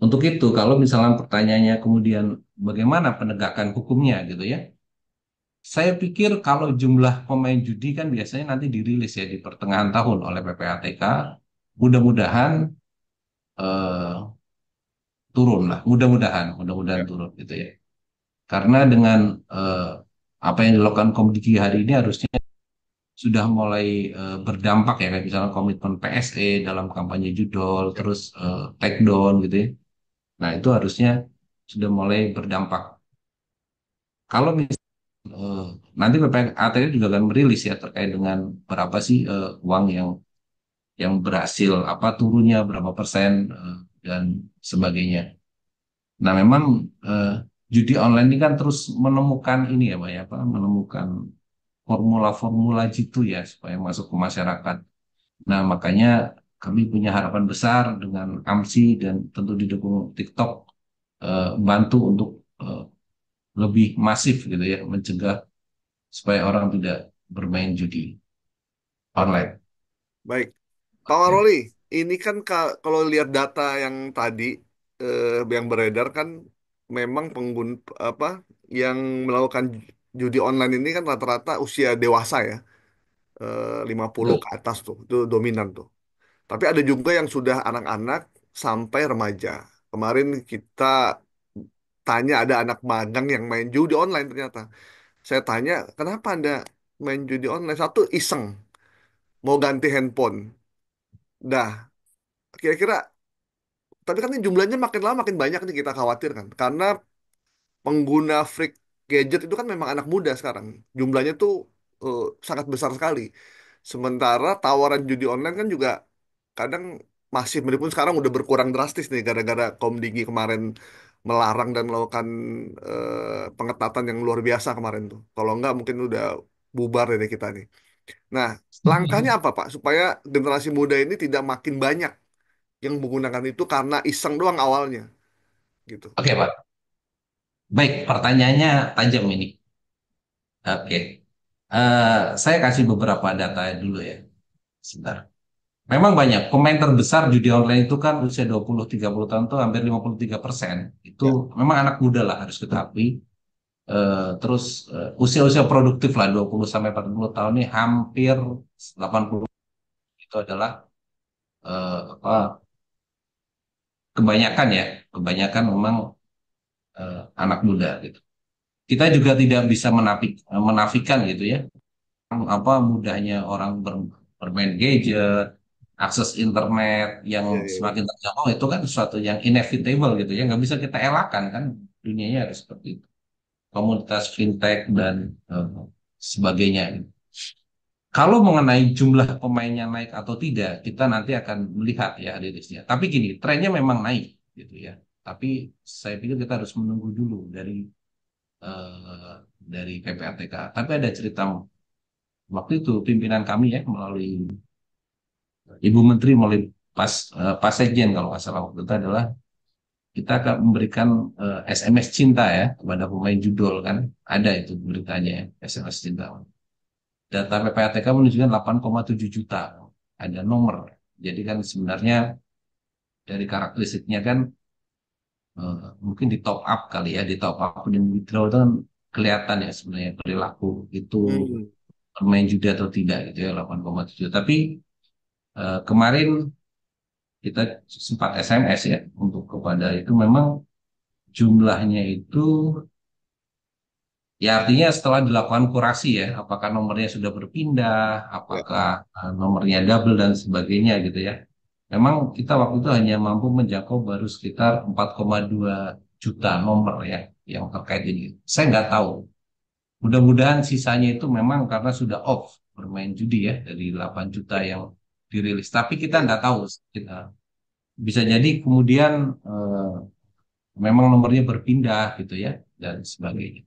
untuk itu kalau misalnya pertanyaannya kemudian bagaimana penegakan hukumnya gitu ya, saya pikir kalau jumlah pemain judi kan biasanya nanti dirilis ya di pertengahan tahun oleh PPATK, mudah-mudahan eh, turun lah, mudah-mudahan
Ya,
turun gitu ya. Karena dengan eh, apa yang dilakukan Komdiki hari ini harusnya sudah mulai berdampak ya, kayak misalnya komitmen PSE dalam kampanye judol,
ya.
terus take down gitu ya. Nah itu harusnya sudah mulai berdampak. Kalau misalnya nanti PPATK juga akan merilis ya terkait dengan berapa sih uang yang berhasil apa turunnya berapa persen dan sebagainya. Nah, memang eh, judi online ini kan terus menemukan ini ya, Pak ya, apa menemukan formula-formula jitu ya supaya masuk ke masyarakat. Nah, makanya kami punya harapan besar dengan AMSI dan tentu didukung TikTok bantu untuk eh, lebih masif gitu ya mencegah supaya orang tidak bermain judi
Oke,
online.
baik. Pak
Oke.
Maroli, ini kan kalau lihat data yang tadi yang beredar kan memang pengguna apa yang melakukan judi online ini kan rata-rata usia dewasa ya, 50
Betul.
ke atas tuh, itu dominan tuh. Tapi ada juga yang sudah anak-anak sampai remaja. Kemarin kita tanya ada anak magang yang main judi online ternyata. Saya tanya, kenapa Anda main judi online? Satu iseng, mau ganti handphone. Dah, kira-kira tapi kan ini jumlahnya makin lama makin banyak nih kita khawatir kan. Karena pengguna freak gadget itu kan memang anak muda sekarang. Jumlahnya tuh eh, sangat besar sekali. Sementara tawaran judi online kan juga kadang masih meskipun sekarang udah berkurang drastis nih gara-gara Komdigi kemarin melarang dan melakukan pengetatan yang luar biasa kemarin tuh. Kalau enggak mungkin udah bubar dari kita nih. Nah, langkahnya apa Pak supaya generasi muda ini tidak makin banyak yang menggunakan itu karena iseng doang awalnya gitu.
Oke, Pak. Baik, pertanyaannya tajam ini. Oke. Saya kasih beberapa data dulu ya. Sebentar. Memang banyak. Pemain terbesar judi online itu kan usia 20-30 tahun tuh hampir 53%. Itu
Ya,
memang anak muda lah harus kita akui. Terus usia-usia produktif lah 20 sampai 40 tahun ini hampir 80 itu adalah apa kebanyakan ya. Kebanyakan memang anak muda gitu. Kita juga tidak bisa menafikan gitu ya. Apa mudahnya orang bermain gadget, akses internet yang
ya, ya, ya.
semakin terjangkau itu kan sesuatu yang inevitable gitu ya, nggak bisa kita elakkan kan, dunianya harus seperti itu. Komunitas fintech dan eh, sebagainya. Kalau mengenai jumlah pemainnya naik atau tidak, kita nanti akan melihat ya rilisnya. Tapi gini, trennya memang naik gitu ya. Tapi saya pikir kita harus menunggu dulu eh, dari PPATK. Tapi ada cerita waktu itu pimpinan kami ya melalui Ibu Menteri melalui Pak Sekjen kalau nggak salah waktu itu adalah kita akan memberikan SMS cinta ya kepada pemain judol kan ada itu beritanya ya, SMS cinta. Data PPATK menunjukkan 8,7 juta ada nomor. Jadi kan sebenarnya dari karakteristiknya kan mungkin di top up kali ya di top up dan withdraw itu kan kelihatan ya sebenarnya perilaku itu
Hmm.
pemain judi atau tidak gitu ya 8,7. Tapi kemarin kita sempat SMS ya untuk kepada itu memang jumlahnya itu ya artinya setelah dilakukan kurasi ya apakah nomornya sudah berpindah
Ya.
apakah nomornya double dan sebagainya gitu ya memang kita waktu itu hanya mampu menjangkau baru sekitar 4,2 juta nomor ya yang terkait ini saya nggak tahu mudah-mudahan sisanya itu memang karena sudah off bermain judi ya dari 8 juta yang dirilis tapi kita
Ya.
nggak tahu kita bisa jadi kemudian memang nomornya berpindah gitu ya dan sebagainya.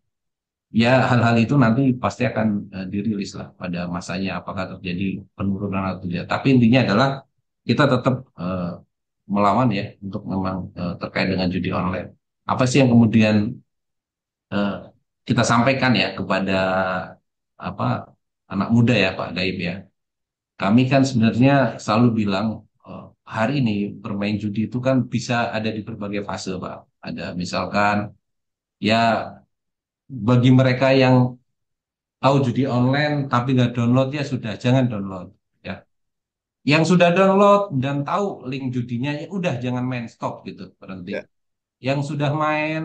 Ya hal-hal itu nanti pasti akan dirilis lah pada masanya apakah terjadi penurunan atau tidak. Tapi intinya adalah kita tetap melawan ya untuk memang terkait dengan judi online. Apa sih yang kemudian eh, kita sampaikan ya kepada apa anak muda ya Pak Gaib ya. Kami kan sebenarnya selalu bilang hari ini bermain judi itu kan bisa ada di berbagai fase, Pak. Ada misalkan ya bagi mereka yang tahu judi online tapi nggak download ya sudah jangan download. Ya. Yang sudah download dan tahu link judinya ya udah jangan main stop gitu berhenti.
Ya,
Yang sudah main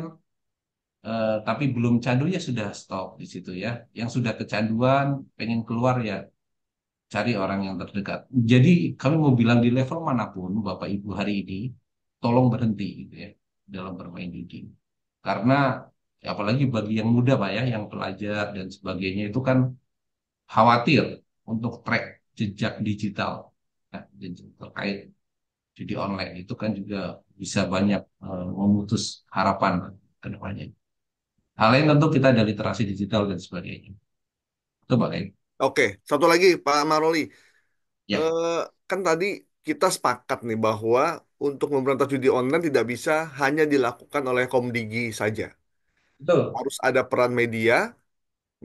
tapi belum candu ya sudah stop di situ ya. Yang sudah kecanduan pengen keluar ya cari orang yang terdekat. Jadi kami mau bilang di level manapun Bapak Ibu hari ini tolong berhenti gitu ya dalam bermain judi. Karena ya, apalagi bagi yang muda Pak ya, yang pelajar dan sebagainya itu kan khawatir untuk track jejak digital ya, terkait judi online itu kan juga bisa banyak memutus harapan ke depannya. Hal lain tentu kita ada literasi digital dan sebagainya. Itu Pak Leng.
oke. Satu lagi Pak Maroli.
Ya,
Eh, kan tadi kita sepakat nih bahwa untuk memberantas judi online tidak bisa hanya dilakukan oleh Komdigi saja.
betul.
Harus ada peran media,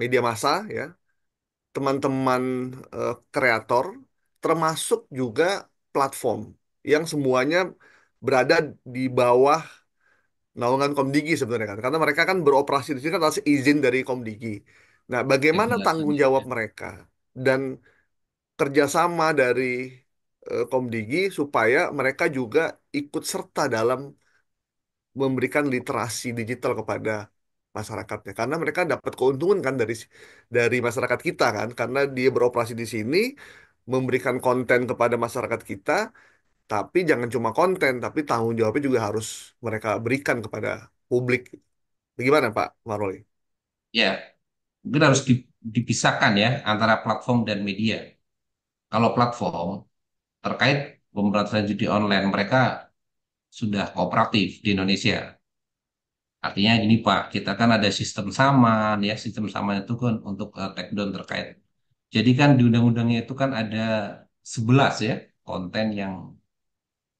media massa ya, teman-teman kreator, termasuk juga platform yang semuanya berada di bawah naungan Komdigi sebenarnya kan. Karena mereka kan beroperasi di sini kan atas izin dari Komdigi. Nah, bagaimana tanggung
Regulasinya.
jawab
Ya.
mereka dan kerjasama dari Komdigi supaya mereka juga ikut serta dalam memberikan literasi digital kepada masyarakatnya karena mereka dapat keuntungan kan dari masyarakat kita kan karena dia beroperasi di sini memberikan konten kepada masyarakat kita tapi jangan cuma konten tapi tanggung jawabnya juga harus mereka berikan kepada publik. Bagaimana Pak Maroli?
Ya, mungkin harus dipisahkan ya antara platform dan media. Kalau platform terkait pemberantasan judi online, mereka sudah kooperatif di Indonesia. Artinya gini Pak, kita kan ada sistem saman ya, sistem saman itu kan untuk take down terkait. Jadi kan di undang-undangnya itu kan ada 11 ya konten yang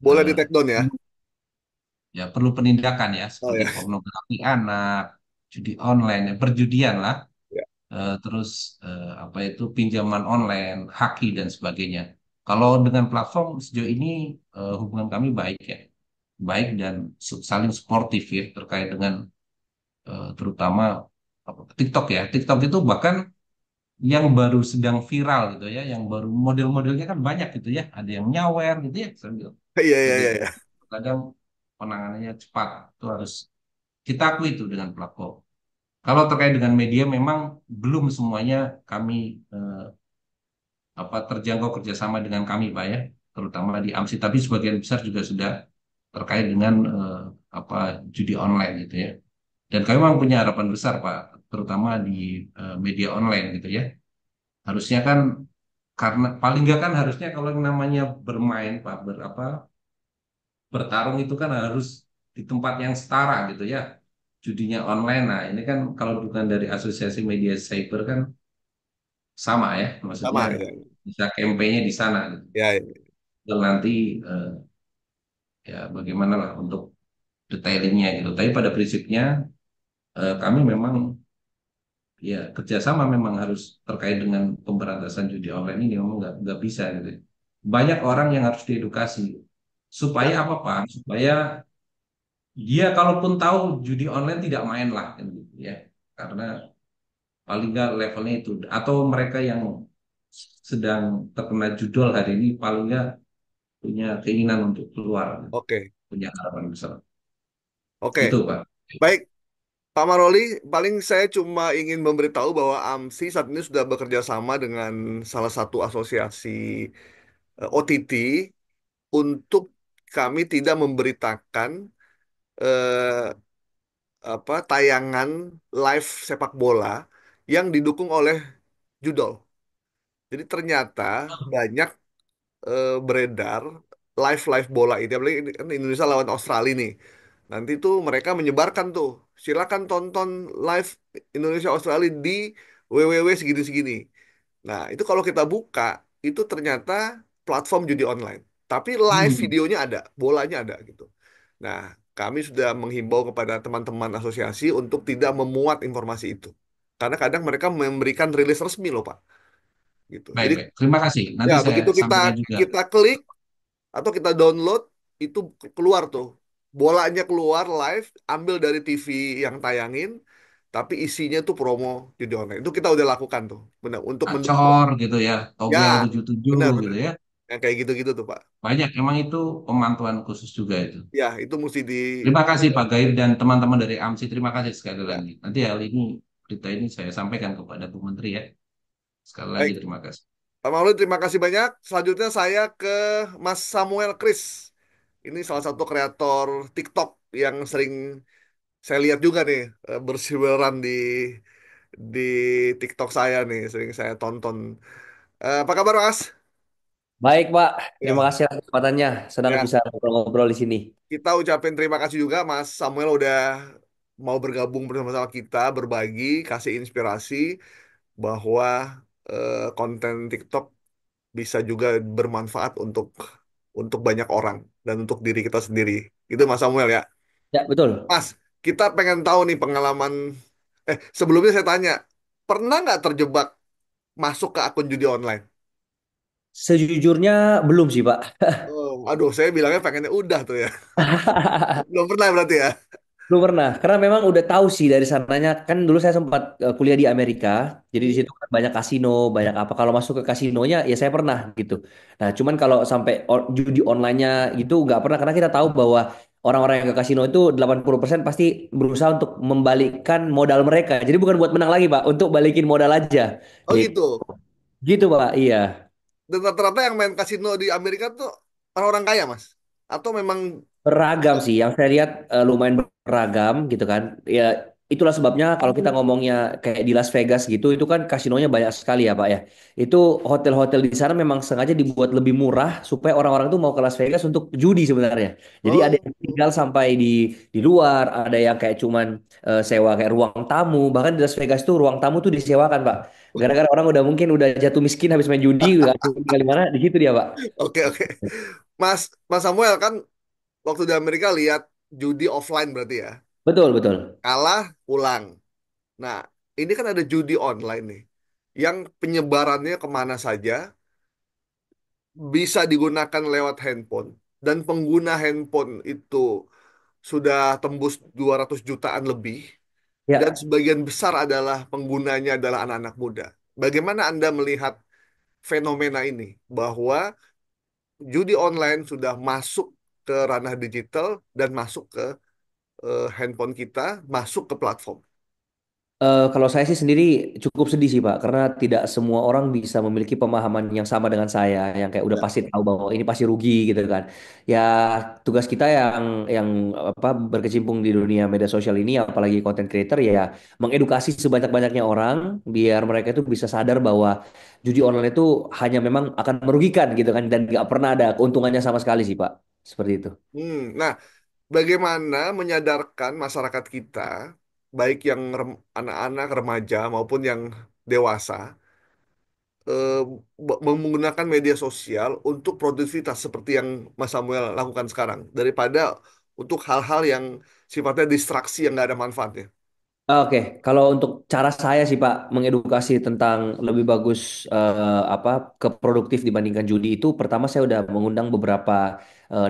Boleh di
eh,
take down ya?
ya perlu penindakan ya,
Oh
seperti
ya.
pornografi anak, judi online, ya, perjudian lah.
Ya.
Terus apa itu pinjaman online, haki dan sebagainya. Kalau dengan platform sejauh ini hubungan kami baik ya, baik dan saling sportif ya terkait dengan terutama TikTok ya. TikTok itu bahkan yang baru sedang viral gitu ya, yang baru model-modelnya kan banyak gitu ya, ada yang nyawer gitu ya sambil
Iya iya iya
joget.
iya.
Kadang penanganannya cepat, itu harus kita akui itu dengan platform. Kalau terkait dengan media memang belum semuanya kami apa terjangkau kerjasama dengan kami Pak ya, terutama di AMSI. Tapi sebagian besar juga sudah terkait dengan apa judi online gitu ya. Dan kami memang punya harapan besar Pak, terutama di media online gitu ya. Harusnya kan karena paling nggak kan harusnya kalau yang namanya bermain Pak berapa bertarung itu kan harus di tempat yang setara gitu ya. Judinya online. Nah, ini kan kalau bukan dari Asosiasi Media Cyber kan sama ya, maksudnya
Sama ya.
bisa campaign-nya di sana gitu.
Ya, ya.
Dan nanti ya bagaimana lah untuk detailingnya gitu. Tapi pada prinsipnya kami memang ya kerjasama memang harus terkait dengan pemberantasan judi online ini memang nggak bisa gitu. Banyak orang yang harus diedukasi supaya
Ya.
apa Pak? Supaya dia kalaupun tahu judi online tidak main lah kan gitu ya. Karena paling nggak levelnya itu atau mereka yang sedang terkena judul hari ini paling nggak punya keinginan untuk keluar,
Oke.
punya harapan besar.
Oke.
Itu, Pak.
Baik, Pak Maroli, paling saya cuma ingin memberitahu bahwa AMSI saat ini sudah bekerja sama dengan salah satu asosiasi OTT untuk kami tidak memberitakan eh, tayangan live sepak bola yang didukung oleh judol. Jadi ternyata banyak beredar live bola ini, apalagi ini kan Indonesia lawan Australia nih. Nanti tuh mereka menyebarkan tuh, silakan tonton live Indonesia Australia di www segini-segini. Nah, itu kalau kita buka, itu ternyata platform judi online. Tapi live
Hmm,
videonya ada, bolanya ada gitu. Nah, kami sudah menghimbau kepada teman-teman asosiasi untuk tidak memuat informasi itu. Karena kadang mereka memberikan rilis resmi loh, Pak. Gitu.
baik,
Jadi
baik. Terima kasih.
ya
Nanti saya
begitu kita
sampaikan juga.
kita klik, Atau kita download, itu keluar tuh. Bolanya keluar live, ambil dari TV yang tayangin, tapi isinya tuh promo judi online. Itu kita udah lakukan tuh. Benar, untuk mendukung.
Gacor gitu ya,
Ya,
togel 77
benar-benar.
gitu ya.
Yang kayak gitu-gitu tuh, Pak.
Banyak, emang itu pemantauan khusus juga itu.
Ya, itu mesti di...
Terima kasih Pak Gaib dan teman-teman dari AMSI. Terima kasih sekali
Ya,
lagi. Nanti hal ini, berita ini saya sampaikan kepada Bu Menteri ya. Sekali lagi
baik.
terima kasih.
Pak Maulid, terima kasih banyak. Selanjutnya saya ke Mas Samuel Kris. Ini salah satu kreator TikTok yang sering saya lihat juga nih, berseliweran di TikTok saya nih, sering saya tonton. Apa kabar, Mas?
Baik, Pak. Terima
Ya,
kasih atas kesempatannya. Senang
ya.
bisa ngobrol-ngobrol di sini.
Kita ucapin terima kasih juga Mas Samuel udah mau bergabung bersama-sama kita, berbagi, kasih inspirasi bahwa konten TikTok bisa juga bermanfaat untuk banyak orang dan untuk diri kita sendiri. Itu Mas Samuel ya.
Ya, betul.
Mas, kita pengen tahu nih pengalaman. Sebelumnya saya tanya, pernah nggak terjebak masuk ke akun judi online?
Sejujurnya belum sih, Pak.
Oh, aduh, saya bilangnya pengennya udah tuh ya. Belum pernah berarti ya.
Belum pernah, karena memang udah tahu sih dari sananya. Kan dulu saya sempat kuliah di Amerika, jadi di situ kan banyak kasino, banyak apa. Kalau masuk ke kasinonya, ya saya pernah gitu. Nah, cuman kalau sampai judi online-nya gitu nggak pernah, karena kita tahu bahwa orang-orang yang ke kasino itu 80% pasti berusaha untuk membalikkan modal mereka. Jadi bukan buat menang lagi, Pak, untuk balikin modal aja.
Oh
Gitu,
gitu.
gitu Pak. Iya.
Dan rata-rata yang main kasino di Amerika tuh orang-orang kaya, Mas. Atau memang
Beragam sih, yang saya lihat lumayan beragam gitu kan. Ya itulah sebabnya kalau kita ngomongnya kayak di Las Vegas gitu, itu kan kasinonya banyak sekali ya Pak ya. Itu hotel-hotel di sana memang sengaja dibuat lebih murah supaya orang-orang tuh mau ke Las Vegas untuk judi sebenarnya. Jadi ada
oh,
yang tinggal sampai di luar, ada yang kayak cuman sewa kayak ruang tamu. Bahkan di Las Vegas tuh ruang tamu tuh disewakan Pak. Gara-gara orang udah mungkin udah jatuh miskin habis main judi, nggak tahu tinggal di mana, di situ dia Pak.
oke oke. Mas Mas Samuel kan waktu di Amerika lihat judi offline berarti ya.
Betul, betul.
Kalah, pulang. Nah, ini kan ada judi online nih. Yang penyebarannya kemana saja bisa digunakan lewat handphone. Dan pengguna handphone itu sudah tembus 200 jutaan lebih. Dan
Ya.
sebagian besar adalah penggunanya adalah anak-anak muda. Bagaimana Anda melihat fenomena ini? Bahwa judi online sudah masuk ke ranah digital dan masuk ke handphone kita, masuk ke platform.
Kalau saya sih sendiri cukup sedih sih Pak, karena tidak semua orang bisa memiliki pemahaman yang sama dengan saya, yang kayak udah
Ya.
pasti tahu bahwa ini pasti rugi gitu kan. Ya tugas kita yang apa berkecimpung di dunia media sosial ini, apalagi content creator ya mengedukasi sebanyak-banyaknya orang biar mereka itu bisa sadar bahwa judi online itu hanya memang akan merugikan gitu kan dan nggak pernah ada keuntungannya sama sekali sih Pak, seperti itu.
Nah, bagaimana menyadarkan masyarakat kita, baik yang anak-anak, remaja maupun yang dewasa, eh, menggunakan media sosial untuk produktivitas seperti yang Mas Samuel lakukan sekarang, daripada untuk hal-hal yang sifatnya distraksi yang nggak ada manfaatnya.
Oke, kalau untuk cara saya sih Pak mengedukasi tentang lebih bagus apa ke produktif dibandingkan judi itu, pertama saya udah mengundang beberapa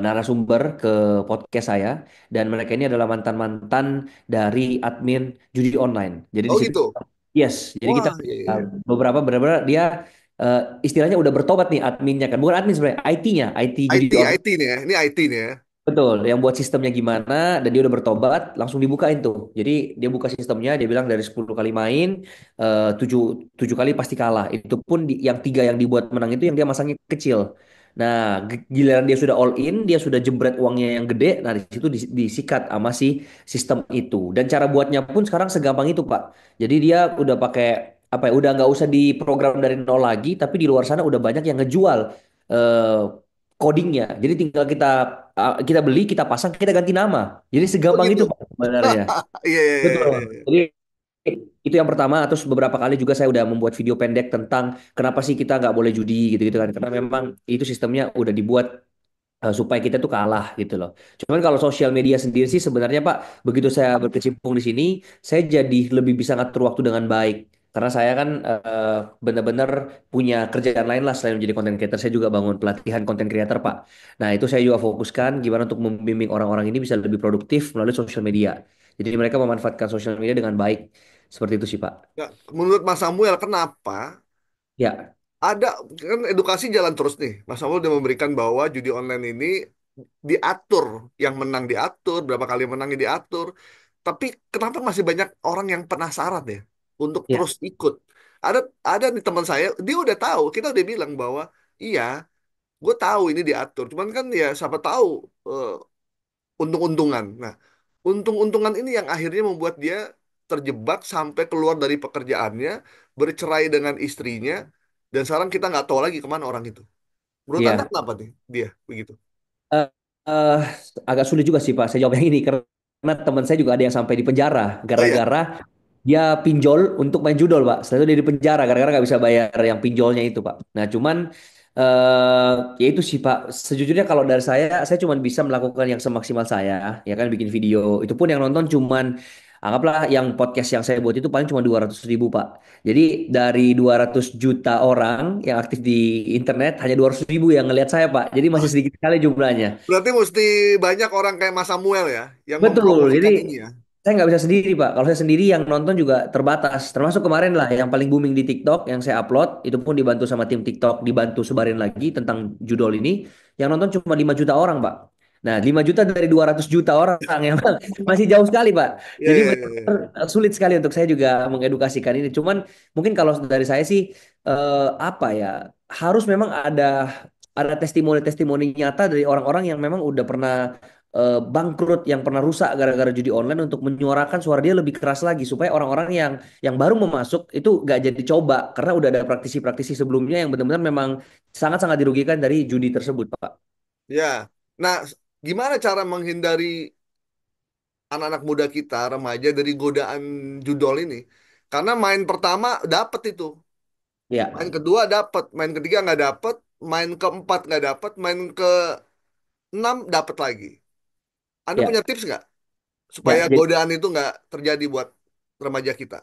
narasumber ke podcast saya dan mereka ini adalah mantan-mantan dari admin judi online. Jadi di
Oh
situ,
gitu.
yes, jadi kita
Wah, iya, iya.
beberapa benar-benar dia uh, istilahnya udah bertobat nih adminnya kan, bukan admin sebenarnya, IT-nya, IT judi
IT,
online.
IT nih ya. Ini IT nih ya.
Betul, yang buat sistemnya gimana dan dia udah bertobat langsung dibukain tuh. Jadi dia buka sistemnya, dia bilang dari 10 kali main 7 7 kali pasti kalah. Itu pun yang tiga yang dibuat menang itu yang dia masangnya kecil. Nah, giliran dia sudah all in, dia sudah jebret uangnya yang gede, nah di situ disikat sama si sistem itu. Dan cara buatnya pun sekarang segampang itu, Pak. Jadi dia udah pakai apa ya, udah nggak usah diprogram dari nol lagi, tapi di luar sana udah banyak yang ngejual eh, codingnya. Jadi tinggal kita beli, kita pasang, kita ganti nama. Jadi
Oh
segampang
gitu.
itu Pak, sebenarnya.
Iya, iya, iya,
Betul.
iya, iya.
Jadi itu yang pertama. Terus beberapa kali juga saya udah membuat video pendek tentang kenapa sih kita nggak boleh judi gitu-gitu kan. Karena memang itu sistemnya udah dibuat supaya kita tuh kalah gitu loh. Cuman kalau sosial media sendiri sih sebenarnya Pak, begitu saya berkecimpung di sini, saya jadi lebih bisa ngatur waktu dengan baik. Karena saya kan benar-benar punya kerjaan lain lah selain menjadi content creator. Saya juga bangun pelatihan content creator, Pak. Nah, itu saya juga fokuskan gimana untuk membimbing orang-orang ini bisa lebih produktif melalui sosial media. Jadi mereka memanfaatkan sosial media dengan baik. Seperti itu sih, Pak.
Ya, menurut Mas Samuel, kenapa
Ya,
ada kan edukasi jalan terus nih. Mas Samuel udah memberikan bahwa judi online ini diatur, yang menang diatur, berapa kali menangnya diatur. Tapi kenapa masih banyak orang yang penasaran ya untuk
ya,
terus ikut? Ada ada nih teman saya, dia udah tahu, kita udah bilang bahwa iya, gue tahu ini diatur. Cuman kan ya siapa tahu eh, untung-untungan. Nah, untung-untungan ini yang akhirnya membuat dia terjebak sampai keluar dari pekerjaannya, bercerai dengan istrinya, dan sekarang kita nggak tahu lagi kemana orang itu. Menurut Anda
ya.
kenapa nih dia begitu?
Eh, eh, Agak sulit juga sih Pak saya jawab yang ini karena teman saya juga ada yang sampai di penjara
Oh ya,
gara-gara dia pinjol untuk main judol Pak. Setelah itu dia di penjara gara-gara nggak bisa bayar yang pinjolnya itu Pak. Nah cuman ya itu sih Pak. Sejujurnya kalau dari saya cuma bisa melakukan yang semaksimal saya, ya kan bikin video. Itu pun yang nonton cuman anggaplah yang podcast yang saya buat itu paling cuma 200.000 Pak. Jadi dari 200 juta orang yang aktif di internet hanya 200.000 yang ngelihat saya Pak. Jadi masih sedikit sekali jumlahnya.
berarti mesti banyak orang kayak Mas Samuel ya, yang
Betul. Jadi
mempromosikan ini ya.
saya nggak bisa sendiri Pak. Kalau saya sendiri yang nonton juga terbatas. Termasuk kemarin lah yang paling booming di TikTok yang saya upload itu pun dibantu sama tim TikTok, dibantu sebarin lagi tentang judul ini. Yang nonton cuma 5 juta orang Pak. Nah 5 juta dari 200 juta orang yang masih jauh sekali Pak.
Iya,
Jadi
iya, iya,
benar
iya.
sulit sekali untuk saya juga mengedukasikan ini. Cuman mungkin kalau dari saya sih apa ya harus memang ada testimoni-testimoni nyata dari orang-orang yang memang udah pernah bangkrut yang pernah rusak gara-gara judi online untuk menyuarakan suara dia lebih keras lagi supaya orang-orang yang baru mau masuk itu gak jadi coba karena udah ada praktisi-praktisi sebelumnya yang benar-benar memang sangat-sangat dirugikan dari judi tersebut, Pak.
Ya. Nah, gimana cara menghindari anak-anak muda kita, remaja dari godaan judol ini? Karena main pertama dapet itu,
Ya,
main kedua dapet, main ketiga nggak dapet, main keempat nggak dapet, main ke enam dapet lagi. Anda
ya,
punya tips nggak supaya
ya. Jadi
godaan itu nggak terjadi buat remaja kita?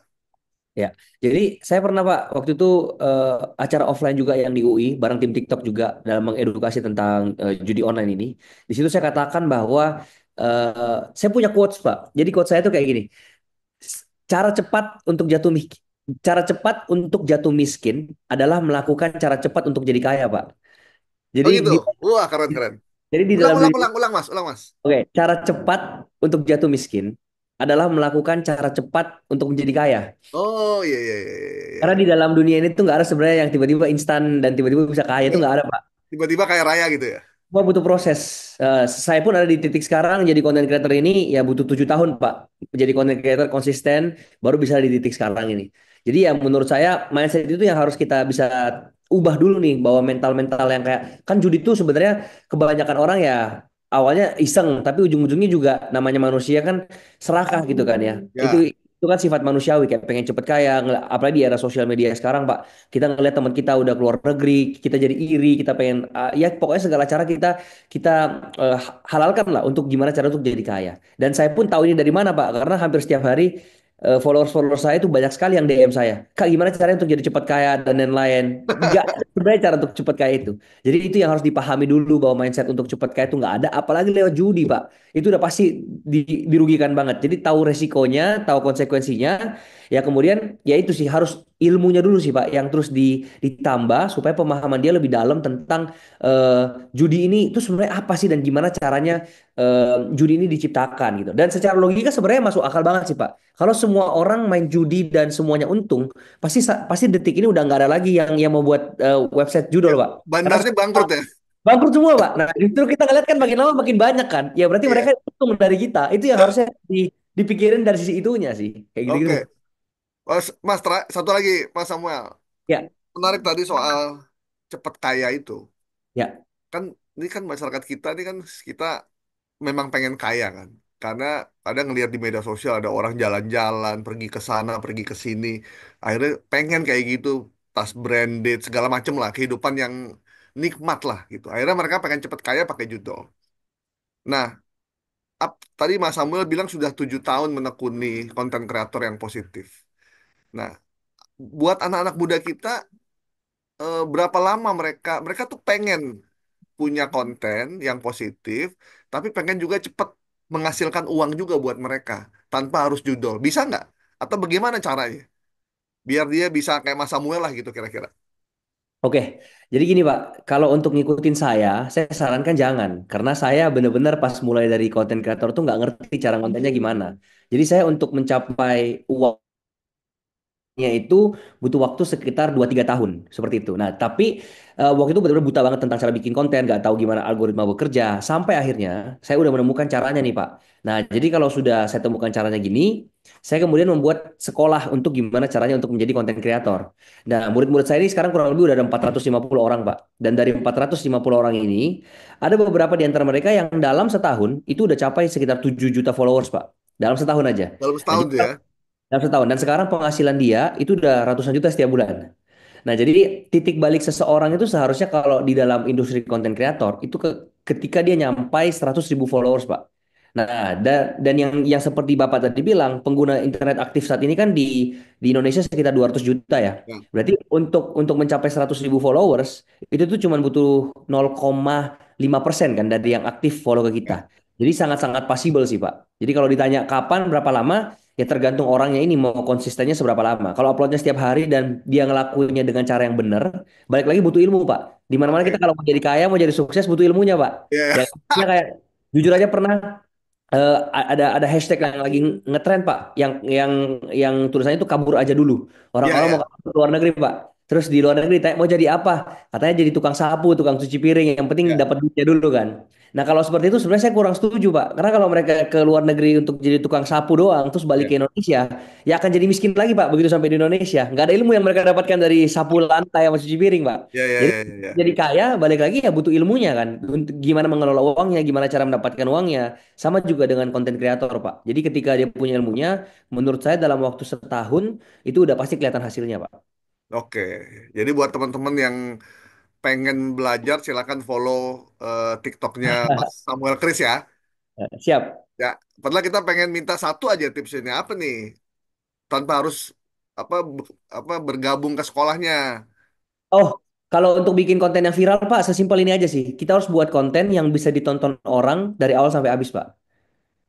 Ya, jadi saya pernah Pak waktu itu eh, acara offline juga yang di UI bareng tim TikTok juga dalam mengedukasi tentang judi online ini. Di situ saya katakan bahwa saya punya quotes Pak. Jadi quotes saya itu kayak gini. Cara cepat untuk cara cepat untuk jatuh miskin adalah melakukan cara cepat untuk jadi kaya Pak.
Oh
Jadi
gitu.
di,
Wah, keren keren.
jadi di
Ulang
dalam
ulang
dunia
ulang ulang Mas, ulang Mas.
Oke, cara cepat untuk jatuh miskin adalah melakukan cara cepat untuk menjadi kaya.
Oh iya iya iya iya iya.
Karena
Iya.
di dalam dunia ini tuh nggak ada sebenarnya yang tiba-tiba instan dan tiba-tiba bisa kaya itu
Nggak,
nggak ada Pak.
tiba-tiba kayak raya gitu ya.
Semua butuh proses. Saya pun ada di titik sekarang jadi content creator ini ya butuh 7 tahun Pak. Jadi content creator konsisten baru bisa di titik sekarang ini. Jadi ya menurut saya mindset itu yang harus kita bisa ubah dulu nih bahwa mental-mental yang kayak kan judi itu sebenarnya kebanyakan orang ya awalnya iseng tapi ujung-ujungnya juga namanya manusia kan serakah gitu kan ya.
Ya.
Itu kan sifat manusiawi kayak pengen cepet kaya apalagi di era sosial media sekarang Pak. Kita ngeliat teman kita udah keluar negeri, kita jadi iri, kita pengen ya pokoknya segala cara kita eh, halalkan lah untuk gimana cara untuk jadi kaya. Dan saya pun tahu ini dari mana Pak, karena hampir setiap hari followers-followers saya itu banyak sekali yang DM saya. Kak, gimana caranya untuk jadi cepat kaya dan lain-lain? Nggak ada sebenarnya cara untuk cepat kaya itu. Jadi itu yang harus dipahami dulu bahwa mindset untuk cepat kaya itu nggak ada, apalagi lewat judi Pak. Itu udah pasti dirugikan banget. Jadi tahu resikonya, tahu konsekuensinya, ya kemudian ya itu sih harus ilmunya dulu sih Pak yang terus ditambah supaya pemahaman dia lebih dalam tentang eh, judi ini itu sebenarnya apa sih dan gimana caranya judi ini diciptakan gitu. Dan secara logika sebenarnya masuk akal banget sih Pak. Kalau semua orang main judi dan semuanya untung, pasti detik ini udah nggak ada lagi yang mau buat website judul
Ya,
Pak. Karena
bandarnya
semua
bangkrut ya.
bangkrut semua Pak. Nah justru kita ngeliat kan makin lama makin banyak kan. Ya berarti
Iya.
mereka untung dari kita. Itu yang harusnya dipikirin dari sisi itunya sih. Kayak gitu-gitu.
Oke. Mas, satu lagi Mas Samuel.
Ya,
Menarik tadi soal cepat kaya itu.
ya,
Kan ini kan masyarakat kita ini kan kita memang pengen kaya kan. Karena kadang ngelihat di media sosial ada orang jalan-jalan, pergi ke sana, pergi ke sini. Akhirnya pengen kayak gitu, tas branded, segala macem lah, kehidupan yang nikmat lah gitu. Akhirnya mereka pengen cepet kaya pakai judol. Nah, tadi Mas Samuel bilang sudah 7 tahun menekuni konten kreator yang positif. Nah, buat anak-anak muda kita, berapa lama mereka mereka tuh pengen punya konten yang positif, tapi pengen juga cepet menghasilkan uang juga buat mereka tanpa harus judol. Bisa nggak? Atau bagaimana caranya? Biar dia bisa kayak Mas Samuel lah gitu kira-kira.
Oke, jadi gini Pak, kalau untuk ngikutin saya sarankan jangan. Karena saya benar-benar pas mulai dari konten kreator tuh nggak ngerti cara kontennya gimana. Jadi saya untuk mencapai uang itu butuh waktu sekitar 2-3 tahun seperti itu. Nah, tapi waktu itu benar-benar buta banget tentang cara bikin konten, nggak tahu gimana algoritma bekerja. Sampai akhirnya saya udah menemukan caranya nih, Pak. Nah, jadi kalau sudah saya temukan caranya gini, saya kemudian membuat sekolah untuk gimana caranya untuk menjadi konten kreator. Nah, murid-murid saya ini sekarang kurang lebih udah ada 450 orang, Pak. Dan dari 450 orang ini, ada beberapa di antara mereka yang dalam setahun itu udah capai sekitar 7 juta followers, Pak. Dalam setahun aja.
Dalam
Dan
setahun tuh
juga
ya.
dalam setahun. Dan sekarang penghasilan dia itu udah ratusan juta setiap bulan. Nah, jadi titik balik seseorang itu seharusnya kalau di dalam industri konten kreator itu ketika dia nyampai 100 ribu followers, Pak. Nah, dan yang seperti Bapak tadi bilang, pengguna internet aktif saat ini kan di Indonesia sekitar 200 juta ya.
Ya,
Berarti untuk mencapai 100 ribu followers, itu tuh cuma butuh 0,5% kan dari yang aktif follow ke kita.
ya,
Jadi sangat-sangat possible sih, Pak. Jadi kalau ditanya kapan, berapa lama, ya tergantung orangnya ini mau konsistennya seberapa lama. Kalau uploadnya setiap hari dan dia ngelakuinnya dengan cara yang benar, balik lagi butuh ilmu, Pak. Di mana-mana kita
oke.
kalau mau jadi kaya, mau jadi sukses butuh ilmunya, Pak.
Ya,
Ya,
ya,
ya kayak jujur aja pernah ada hashtag yang lagi ngetren Pak, yang tulisannya itu kabur aja dulu.
ya,
Orang-orang mau
ya,
kabur ke luar negeri Pak. Terus di luar negeri tanya mau jadi apa? Katanya jadi tukang sapu, tukang cuci piring. Yang penting
ya,
dapat duitnya dulu kan. Nah kalau seperti itu sebenarnya saya kurang setuju Pak. Karena kalau mereka ke luar negeri untuk jadi tukang sapu doang, terus balik
ya,
ke Indonesia, ya akan jadi miskin lagi Pak. Begitu sampai di Indonesia, nggak ada ilmu yang mereka dapatkan dari sapu lantai sama cuci piring Pak.
ya, ya,
Jadi
ya, ya, ya.
jadi kaya balik lagi ya butuh ilmunya kan. Untuk gimana mengelola uangnya, gimana cara mendapatkan uangnya. Sama juga dengan konten kreator, Pak. Jadi ketika dia punya ilmunya, menurut saya dalam waktu setahun itu udah pasti kelihatan hasilnya, Pak.
Oke. Jadi buat teman-teman yang pengen belajar, silakan follow TikToknya Mas Samuel Chris ya.
Siap.
Ya, padahal kita pengen minta satu aja tips ini apa nih? Tanpa harus apa bergabung ke sekolahnya.
Oh, kalau untuk bikin konten yang viral, Pak, sesimpel ini aja sih. Kita harus buat konten yang bisa ditonton orang dari awal sampai habis, Pak.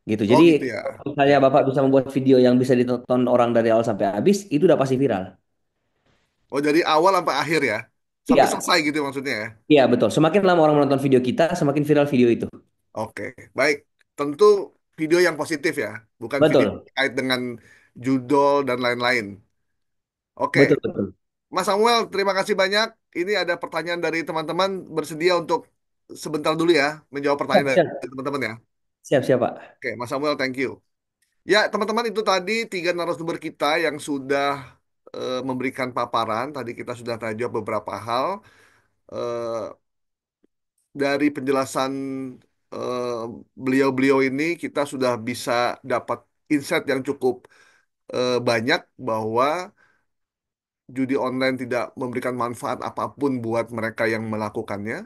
Gitu.
Oh
Jadi
gitu ya.
kalau misalnya Bapak bisa membuat video yang bisa ditonton orang dari awal sampai habis, itu udah pasti viral.
Oh dari awal sampai akhir ya. Sampai
Iya,
selesai gitu maksudnya ya.
iya betul. Semakin lama orang menonton video kita, semakin viral video itu.
Oke, baik. Tentu video yang positif ya, bukan video
Betul.
terkait dengan judul dan lain-lain. Oke,
Betul, betul.
Mas Samuel, terima kasih banyak. Ini ada pertanyaan dari teman-teman, bersedia untuk sebentar dulu ya menjawab
Siap,
pertanyaan
siap.
dari teman-teman ya.
Siap, siap, Pak.
Oke, Mas Samuel, thank you. Ya, teman-teman itu tadi tiga narasumber kita yang sudah memberikan paparan. Tadi kita sudah tanya jawab beberapa hal. Eh, dari penjelasan eh, beliau-beliau ini kita sudah bisa dapat insight yang cukup banyak bahwa judi online tidak memberikan manfaat apapun buat mereka yang melakukannya.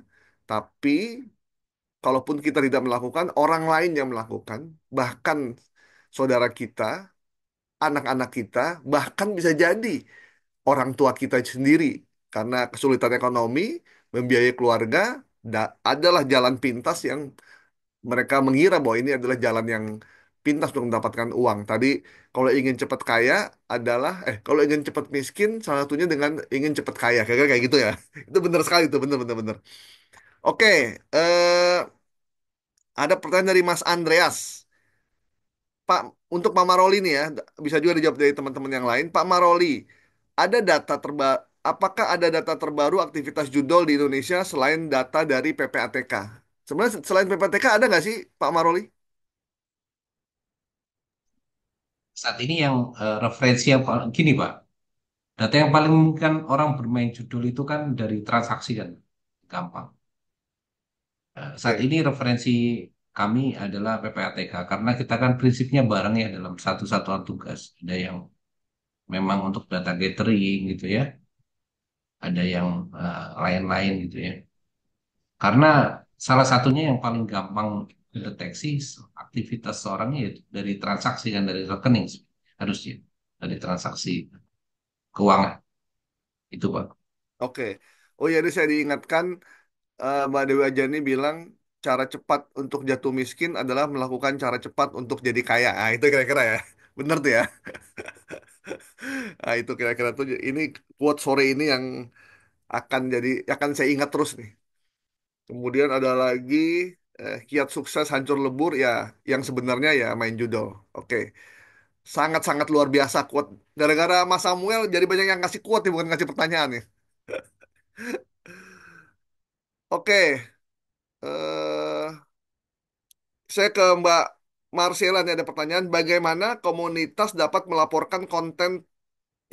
Tapi kalaupun kita tidak melakukan, orang lain yang melakukan, bahkan saudara kita, anak-anak kita, bahkan bisa jadi orang tua kita sendiri karena kesulitan ekonomi, membiayai keluarga, adalah jalan pintas yang mereka mengira bahwa ini adalah jalan yang pintas untuk mendapatkan uang. Tadi kalau ingin cepat kaya adalah kalau ingin cepat miskin salah satunya dengan ingin cepat kaya. Kayak gitu ya. Itu benar sekali itu benar benar benar. Oke, ada pertanyaan dari Mas Andreas. Pak, untuk Pak Maroli nih ya, bisa juga dijawab dari teman-teman yang lain. Pak Maroli, ada data apakah ada data terbaru aktivitas judol di Indonesia selain data dari PPATK? Sebenarnya selain PPATK ada nggak sih, Pak Maroli?
Saat ini yang referensi yang gini Pak, data yang paling memungkinkan orang bermain judul itu kan dari transaksi kan, gampang. Saat
Oke.
ini referensi kami adalah PPATK karena kita kan prinsipnya bareng ya dalam satu satuan tugas. Ada yang memang untuk data gathering gitu ya, ada yang lain-lain gitu ya. Karena salah satunya yang paling gampang dideteksi aktivitas seorang yaitu dari transaksi kan dari rekening harusnya dari transaksi. keuangan. Itu Pak.
Oke. Oh ya, ini saya diingatkan Mbak Dewi Ajani bilang cara cepat untuk jatuh miskin adalah melakukan cara cepat untuk jadi kaya. Ah, itu kira-kira ya. Bener tuh ya. Ah, itu kira-kira tuh ini quote sore ini yang akan saya ingat terus nih. Kemudian ada lagi kiat sukses hancur lebur ya, yang sebenarnya ya main judol. Oke. Sangat-sangat luar biasa quote. Gara-gara Mas Samuel jadi banyak yang ngasih quote nih, bukan ngasih pertanyaan nih. Oke. eh saya ke Mbak Marcella nih ada pertanyaan. Bagaimana komunitas dapat melaporkan konten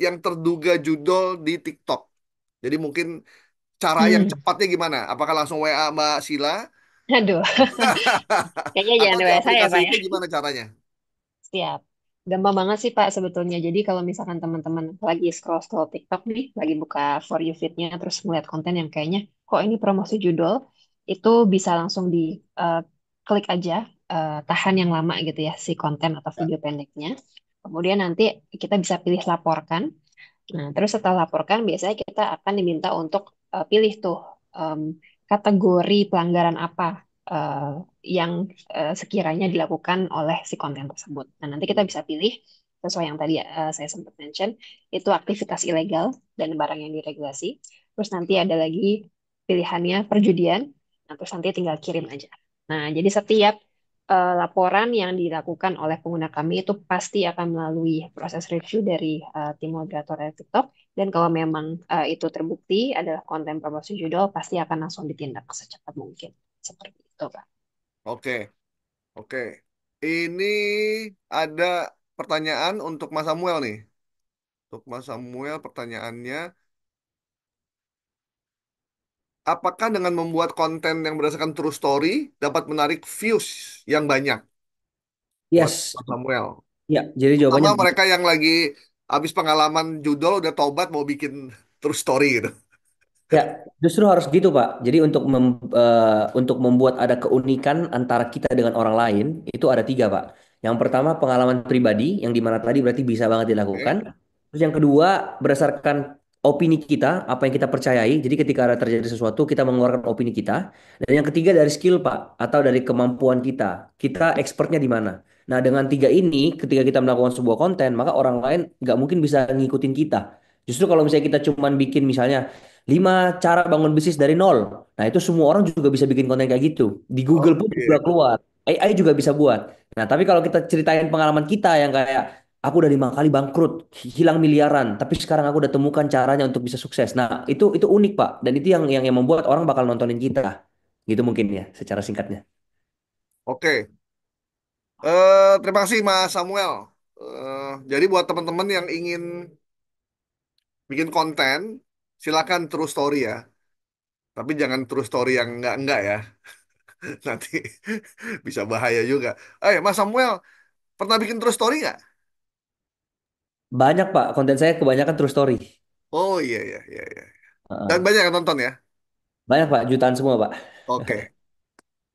yang terduga judol di TikTok? Jadi mungkin cara yang
Hmm,
cepatnya gimana? Apakah langsung WA Mbak Sila?
aduh, kayaknya
Atau
jangan
di
WhatsApp ya
aplikasi
Pak ya.
itu gimana caranya?
Siap. Gampang banget sih Pak sebetulnya. Jadi kalau misalkan teman-teman lagi scroll-scroll TikTok nih, lagi buka For You feed-nya, terus melihat konten yang kayaknya, kok ini promosi judul, itu bisa langsung di klik aja, tahan yang lama gitu ya, si konten atau video pendeknya. Kemudian nanti kita bisa pilih laporkan. Nah, terus setelah laporkan, biasanya kita akan diminta untuk pilih tuh em, kategori pelanggaran apa eh, yang sekiranya dilakukan oleh si konten tersebut. Nah, nanti kita bisa pilih sesuai yang tadi saya sempat mention, itu aktivitas ilegal dan barang yang diregulasi. Terus nanti ada lagi pilihannya perjudian, nah, terus nanti tinggal kirim aja. Nah, jadi setiap laporan yang dilakukan oleh pengguna kami itu pasti akan melalui proses review dari tim moderator dari TikTok. Dan kalau memang itu terbukti adalah konten promosi judul, pasti akan langsung ditindak secepat mungkin. Seperti itu, Pak.
Oke, oke. Ini ada pertanyaan untuk Mas Samuel nih. Untuk Mas Samuel pertanyaannya, apakah dengan membuat konten yang berdasarkan true story dapat menarik views yang banyak buat
Yes,
Mas Samuel?
ya. Jadi
Terutama
jawabannya
mereka yang lagi habis pengalaman judul udah tobat mau bikin true story gitu.
ya, justru harus gitu, Pak. Jadi untuk membuat ada keunikan antara kita dengan orang lain, itu ada tiga, Pak. Yang pertama, pengalaman pribadi, yang dimana tadi berarti bisa banget dilakukan.
Oke,
Terus yang kedua, berdasarkan opini kita, apa yang kita percayai. Jadi ketika ada terjadi sesuatu, kita mengeluarkan opini kita. Dan yang ketiga dari skill, Pak, atau dari kemampuan kita. Kita expertnya di mana. Nah, dengan tiga ini, ketika kita melakukan sebuah konten, maka orang lain nggak mungkin bisa ngikutin kita. Justru kalau misalnya kita cuman bikin misalnya 5 cara bangun bisnis dari nol. Nah, itu semua orang juga bisa bikin konten kayak gitu. Di Google pun juga
oke,
keluar. AI juga bisa buat. Nah, tapi kalau kita ceritain pengalaman kita yang kayak aku udah 5 kali bangkrut, hilang miliaran, tapi sekarang aku udah temukan caranya untuk bisa sukses. Nah, itu unik, Pak. Dan itu yang membuat orang bakal nontonin kita. Gitu mungkin ya, secara singkatnya.
oke. Terima kasih Mas Samuel. Jadi buat teman-teman yang ingin bikin konten, silakan true story ya. Tapi jangan true story yang enggak ya. Nanti bisa bahaya juga. Mas Samuel, pernah bikin true story nggak?
Banyak, Pak. Konten saya kebanyakan true story.
Oh iya, iya, iya, iya. Dan
Heeh.
banyak yang nonton ya?
Banyak, Pak. Jutaan semua, Pak.
Oke.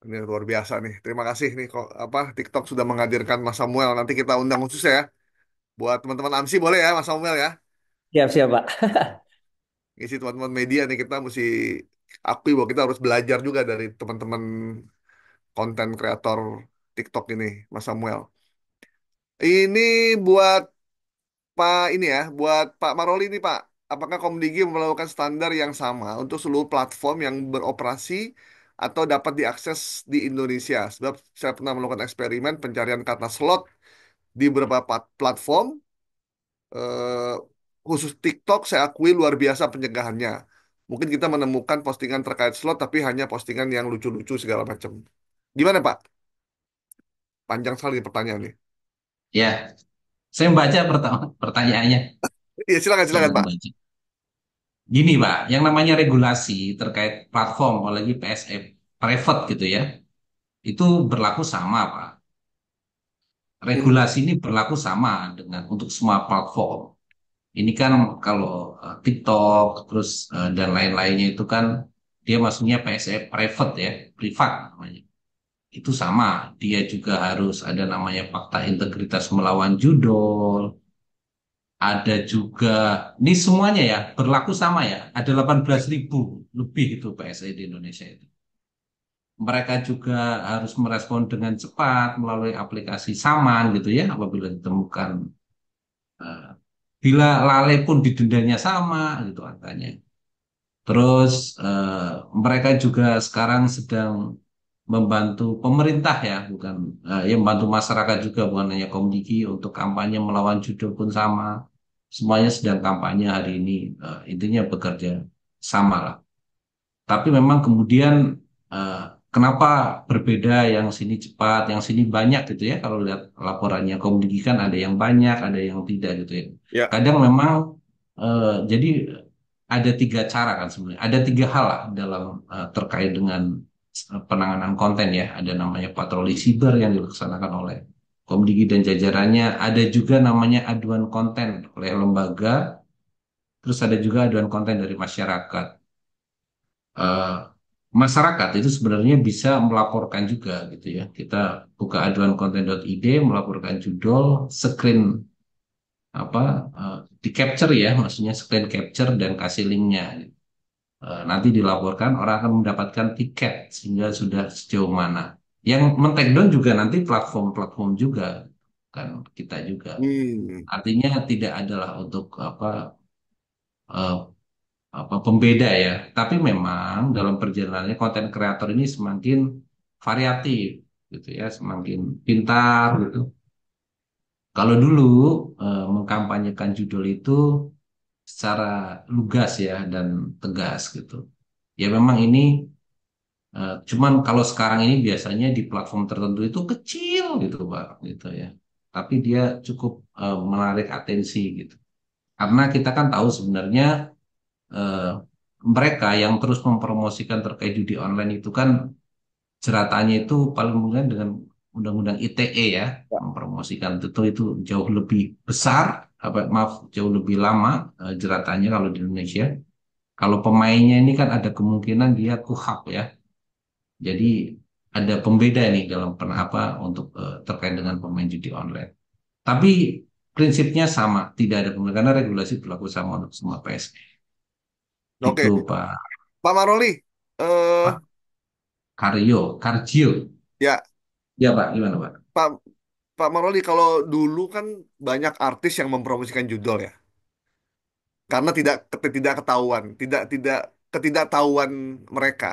Ini luar biasa nih. Terima kasih nih kok apa TikTok sudah menghadirkan Mas Samuel. Nanti kita undang khusus ya. Buat teman-teman AMSI boleh ya Mas Samuel ya.
Siap, siap, Pak.
Ngisi teman-teman media nih kita mesti akui bahwa kita harus belajar juga dari teman-teman konten kreator TikTok ini, Mas Samuel. Ini buat Pak ini ya, buat Pak Maroli ini Pak. Apakah Komdigi melakukan standar yang sama untuk seluruh platform yang beroperasi atau dapat diakses di Indonesia? Sebab saya pernah melakukan eksperimen pencarian kata slot di beberapa platform, eh, khusus TikTok, saya akui luar biasa pencegahannya. Mungkin kita menemukan postingan terkait slot, tapi hanya postingan yang lucu-lucu segala macam. Gimana Pak? Panjang sekali pertanyaannya.
Ya, saya membaca pertama pertanyaannya.
Iya, silakan,
Coba
silakan Pak.
membaca. Gini Pak, yang namanya regulasi terkait platform, apalagi PSF private gitu ya, itu berlaku sama Pak.
Hmm,
Regulasi ini berlaku sama dengan untuk semua platform. Ini kan kalau TikTok terus dan lain-lainnya itu kan dia maksudnya PSF private ya, privat namanya. Itu sama, dia juga harus ada namanya fakta integritas melawan judul, Ada juga, ini semuanya ya berlaku sama ya. Ada 18.000 lebih itu PSI di Indonesia itu. Mereka juga harus merespon dengan cepat melalui aplikasi Saman gitu ya apabila ditemukan. eh, Bila lalai pun didendanya sama gitu angkanya. Terus mereka juga sekarang sedang membantu pemerintah ya, bukan ya membantu masyarakat juga, bukan hanya Komdiki untuk kampanye melawan judul pun sama. Semuanya sedang kampanye hari ini, intinya bekerja sama lah. Tapi memang kemudian eh, kenapa berbeda yang sini cepat, yang sini banyak gitu ya? Kalau lihat laporannya Komdiki kan ada yang banyak, ada yang tidak gitu ya.
Ya,
Kadang memang jadi ada tiga cara kan sebenarnya. Ada tiga hal lah dalam terkait dengan penanganan konten ya. Ada namanya patroli siber yang dilaksanakan oleh Komdigi dan jajarannya. Ada juga namanya aduan konten oleh lembaga. Terus ada juga aduan konten dari masyarakat. Eh, Masyarakat itu sebenarnya bisa melaporkan juga gitu ya. Kita buka aduan konten.id, melaporkan judul, screen apa di capture ya, maksudnya screen capture dan kasih linknya. Nanti dilaporkan orang akan mendapatkan tiket sehingga sudah sejauh mana. Yang men-take down juga nanti platform-platform juga kan kita juga.
hmm.
Artinya tidak adalah untuk eh, apa pembeda ya. Tapi memang dalam perjalanannya konten kreator ini semakin variatif gitu ya, semakin pintar gitu. Kalau dulu mengkampanyekan judul itu secara lugas ya dan tegas gitu. Ya memang ini cuman kalau sekarang ini biasanya di platform tertentu itu kecil gitu Pak gitu ya. Tapi dia cukup menarik atensi gitu. Karena kita kan tahu sebenarnya eh, mereka yang terus mempromosikan terkait judi online itu kan jeratannya itu paling mungkin dengan undang-undang ITE ya, mempromosikan itu jauh lebih besar, apa maaf jauh lebih lama jeratannya kalau di Indonesia. Kalau pemainnya ini kan ada kemungkinan dia kuhap ya. Jadi ada pembeda nih dalam apa untuk terkait dengan pemain judi online. Tapi prinsipnya sama, tidak ada pembeda karena regulasi berlaku sama untuk semua PSI. Itu
Oke,
Pak
Pak Maroli. Eh,
Pak Karjo.
ya,
Ya Pak, gimana Pak?
Pak Pak Maroli, kalau dulu kan banyak artis yang mempromosikan judul ya, karena tidak ketahuan, tidak ketidaktahuan mereka.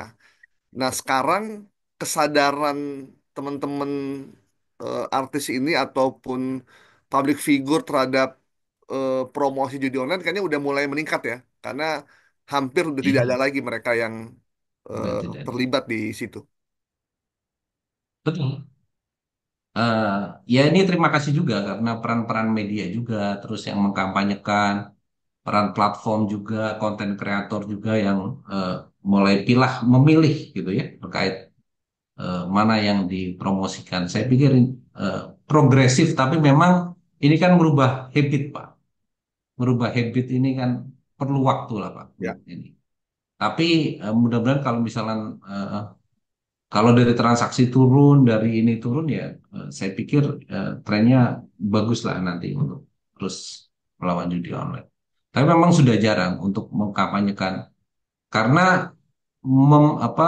Nah, sekarang kesadaran teman-teman artis ini ataupun public figure terhadap promosi judi online kayaknya udah mulai meningkat ya, karena hampir udah tidak ada
Iya,
lagi mereka yang
sudah tidak ada.
terlibat di situ.
Betul. Eh, Ya ini terima kasih juga karena peran-peran media juga, terus yang mengkampanyekan, peran platform juga, konten kreator juga yang eh, mulai pilah memilih gitu ya terkait mana yang dipromosikan. Saya pikir eh, progresif, tapi memang ini kan merubah habit Pak. Merubah habit ini kan perlu waktu lah Pak
Ya,
untuk ini. Tapi mudah-mudahan kalau misalnya kalau dari transaksi turun, dari ini turun ya, saya pikir trennya bagus lah nanti untuk terus melawan judi online. Tapi memang sudah jarang untuk mengkampanyekan karena apa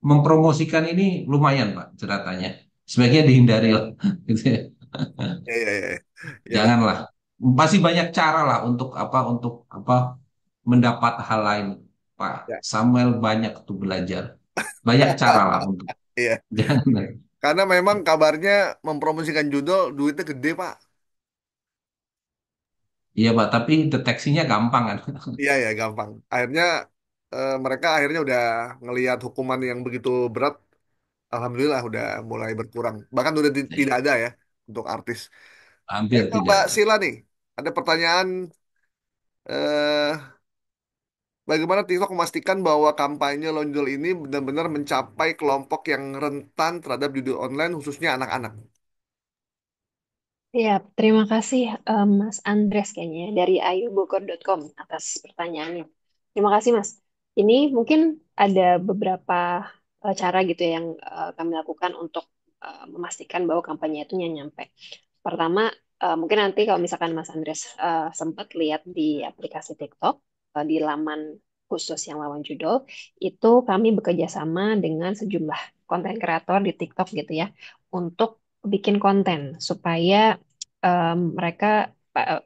mempromosikan ini lumayan Pak jeratannya. Sebaiknya dihindari lah. Gitu ya.
ya, ya, ya, ya,
Janganlah. Masih banyak cara lah untuk apa mendapat hal lain Pak
ya,
Samuel banyak tuh belajar. Banyak cara lah untuk
iya.
jangan.
Karena memang kabarnya mempromosikan judul duitnya gede, Pak.
Iya Pak, tapi deteksinya gampang kan.
Iya ya, gampang. Akhirnya mereka akhirnya udah ngelihat hukuman yang begitu berat. Alhamdulillah udah mulai berkurang. Bahkan udah tidak
Iya,
ada ya untuk artis.
hampir
Ke
tidak
Mbak
ada.
Sila nih, ada pertanyaan. eh Bagaimana TikTok memastikan bahwa kampanye lonjol ini benar-benar mencapai kelompok yang rentan terhadap judi online, khususnya anak-anak?
Ya, terima kasih Mas Andres kayaknya ya, dari ayubogor.com atas pertanyaannya. Terima kasih Mas. Ini mungkin ada beberapa cara gitu ya yang kami lakukan untuk memastikan bahwa kampanye itu nyampe. Pertama, Mungkin nanti kalau misalkan Mas Andres sempat lihat di aplikasi TikTok, di laman khusus yang lawan judul, itu kami bekerja sama dengan sejumlah konten kreator di TikTok gitu ya, untuk bikin konten supaya mereka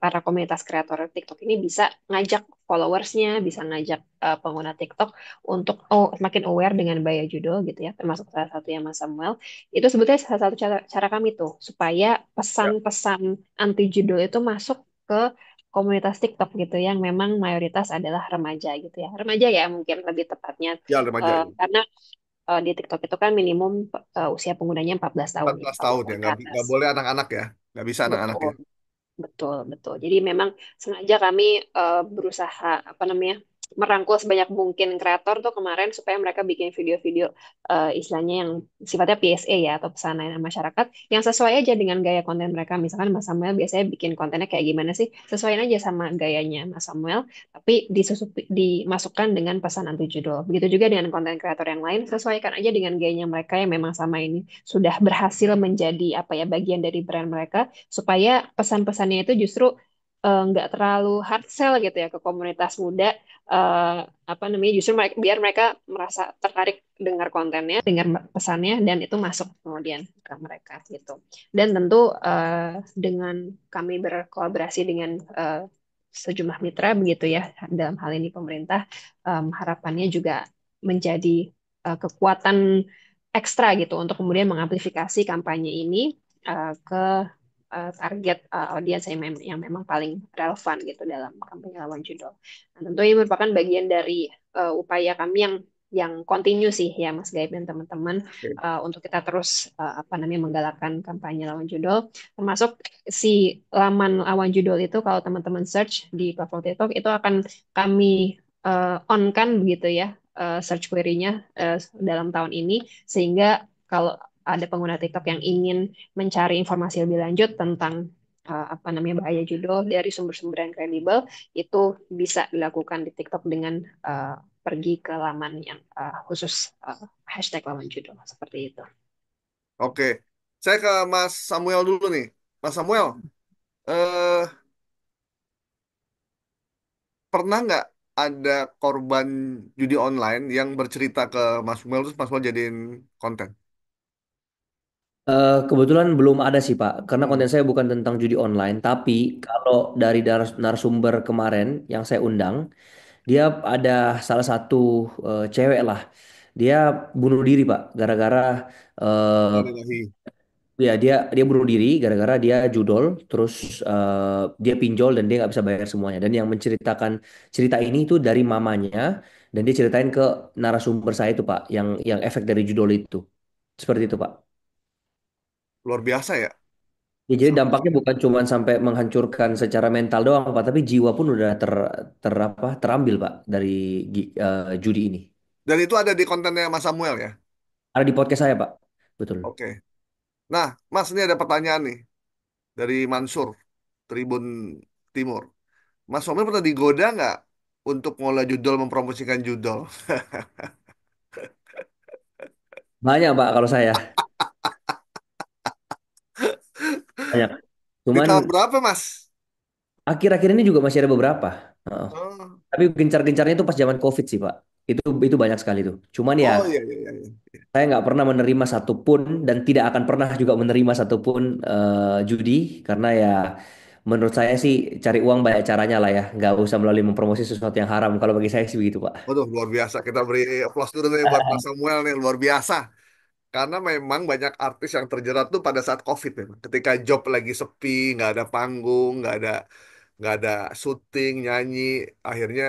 para komunitas kreator TikTok ini bisa ngajak followersnya, bisa ngajak pengguna TikTok untuk makin aware dengan bahaya judul gitu ya, termasuk salah satunya Mas Samuel. Itu sebetulnya salah satu cara kami tuh supaya
Ya,
pesan-pesan anti judul itu masuk ke komunitas TikTok gitu yang memang mayoritas adalah remaja gitu ya. Remaja ya mungkin lebih tepatnya.
ya remaja ya.
Karena di TikTok itu kan minimum usia penggunanya 14 tahun ya,
14
14
tahun ya,
tahun ke
nggak
atas.
boleh anak-anak ya. Nggak bisa anak-anak
Betul.
ya.
Betul, betul. Jadi memang sengaja kami berusaha apa namanya merangkul sebanyak mungkin kreator tuh kemarin supaya mereka bikin video-video istilahnya yang sifatnya PSA ya atau pesan layanan masyarakat yang sesuai aja dengan gaya konten mereka. Misalkan Mas Samuel biasanya bikin kontennya kayak gimana sih? Sesuaiin aja sama gayanya Mas Samuel, tapi dimasukkan dengan pesan anti judul. Begitu juga dengan konten kreator yang lain, sesuaikan aja dengan gayanya mereka yang memang sama ini sudah berhasil menjadi apa ya bagian dari brand mereka supaya pesan-pesannya itu justru nggak terlalu hard sell gitu ya ke komunitas muda eh, apa namanya justru biar mereka merasa tertarik dengar kontennya, dengar pesannya dan itu masuk kemudian ke mereka gitu. Dan tentu dengan kami berkolaborasi dengan sejumlah mitra begitu ya dalam hal ini pemerintah harapannya juga menjadi kekuatan ekstra gitu untuk kemudian mengamplifikasi kampanye ini ke target audiens yang memang paling relevan gitu dalam kampanye lawan judul. Nah, tentu ini merupakan bagian dari upaya kami yang kontinu sih ya Mas Gaib dan teman-teman
Oke.
untuk kita terus apa namanya menggalakkan kampanye lawan judul termasuk si laman lawan judul itu kalau teman-teman search di platform TikTok itu akan kami on kan begitu ya search query-nya dalam tahun ini sehingga kalau ada pengguna TikTok yang ingin mencari informasi lebih lanjut tentang apa namanya bahaya judul dari sumber-sumber yang kredibel itu bisa dilakukan di TikTok dengan pergi ke laman yang khusus hashtag lawan judul seperti itu.
Oke. Saya ke Mas Samuel dulu nih. Mas Samuel, eh, pernah nggak ada korban judi online yang bercerita ke Mas Samuel terus Mas Samuel jadiin konten?
Kebetulan belum ada sih Pak, karena
Hmm.
konten saya bukan tentang judi online. Tapi kalau dari narasumber kemarin yang saya undang, dia ada salah satu cewek lah. Dia bunuh diri Pak, gara-gara eh,
Innalillahi.
ya dia bunuh diri gara-gara dia judol, terus dia pinjol dan dia nggak bisa bayar semuanya. Dan yang menceritakan cerita ini itu dari mamanya, dan dia ceritain ke narasumber saya itu Pak, yang efek dari judol itu. Seperti itu Pak.
Luar biasa ya.
Ya, jadi
Sampai
dampaknya
segitu.
bukan cuma sampai menghancurkan secara mental doang, Pak, tapi jiwa pun udah terambil, Pak, dari judi ini.
Dan itu ada di kontennya Mas Samuel ya.
Ada di podcast saya, Pak. Betul.
Oke. Nah, Mas ini ada pertanyaan nih dari Mansur Tribun Timur. Mas Samuel pernah digoda nggak untuk ngolah judol mempromosikan judol?
Banyak, Pak, kalau saya. Banyak.
Di
Cuman
tahap berapa, Mas?
akhir-akhir ini juga masih ada beberapa. Heeh.
Oh,
Tapi gencar-gencarnya itu pas zaman COVID sih, Pak. Itu banyak sekali tuh. Cuman ya
oh iya, iya, iya, iya.
saya nggak pernah menerima satupun dan tidak akan pernah juga menerima satupun judi karena ya menurut saya sih cari uang banyak caranya lah ya, nggak usah melalui mempromosi sesuatu yang haram. Kalau bagi saya sih begitu, Pak.
Waduh, luar biasa. Kita beri aplaus dulu nih buat Mas Samuel nih, luar biasa. Karena memang banyak artis yang terjerat tuh pada saat COVID memang. Ketika job lagi sepi, nggak ada panggung, nggak ada syuting, nyanyi, akhirnya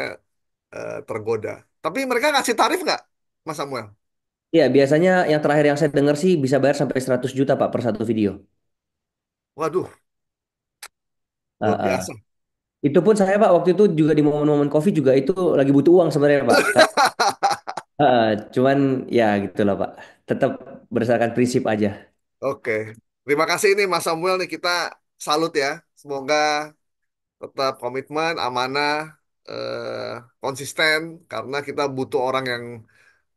tergoda. Tapi mereka ngasih tarif nggak, Mas Samuel?
Iya, biasanya yang terakhir yang saya dengar sih bisa bayar sampai 100 juta Pak per satu video.
Waduh,
Ah,
luar
ah.
biasa.
Itu pun saya Pak waktu itu juga di momen-momen COVID juga itu lagi butuh uang sebenarnya Pak. Cuman ya gitulah Pak. Tetap berdasarkan prinsip aja.
Oke, terima kasih nih Mas Samuel nih kita salut ya. Semoga tetap komitmen, amanah, konsisten karena kita butuh orang yang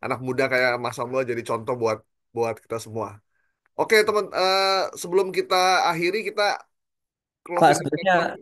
anak muda kayak Mas Samuel jadi contoh buat buat kita semua. Oke teman, sebelum kita akhiri kita
Pak,
closing
sebenarnya
statement.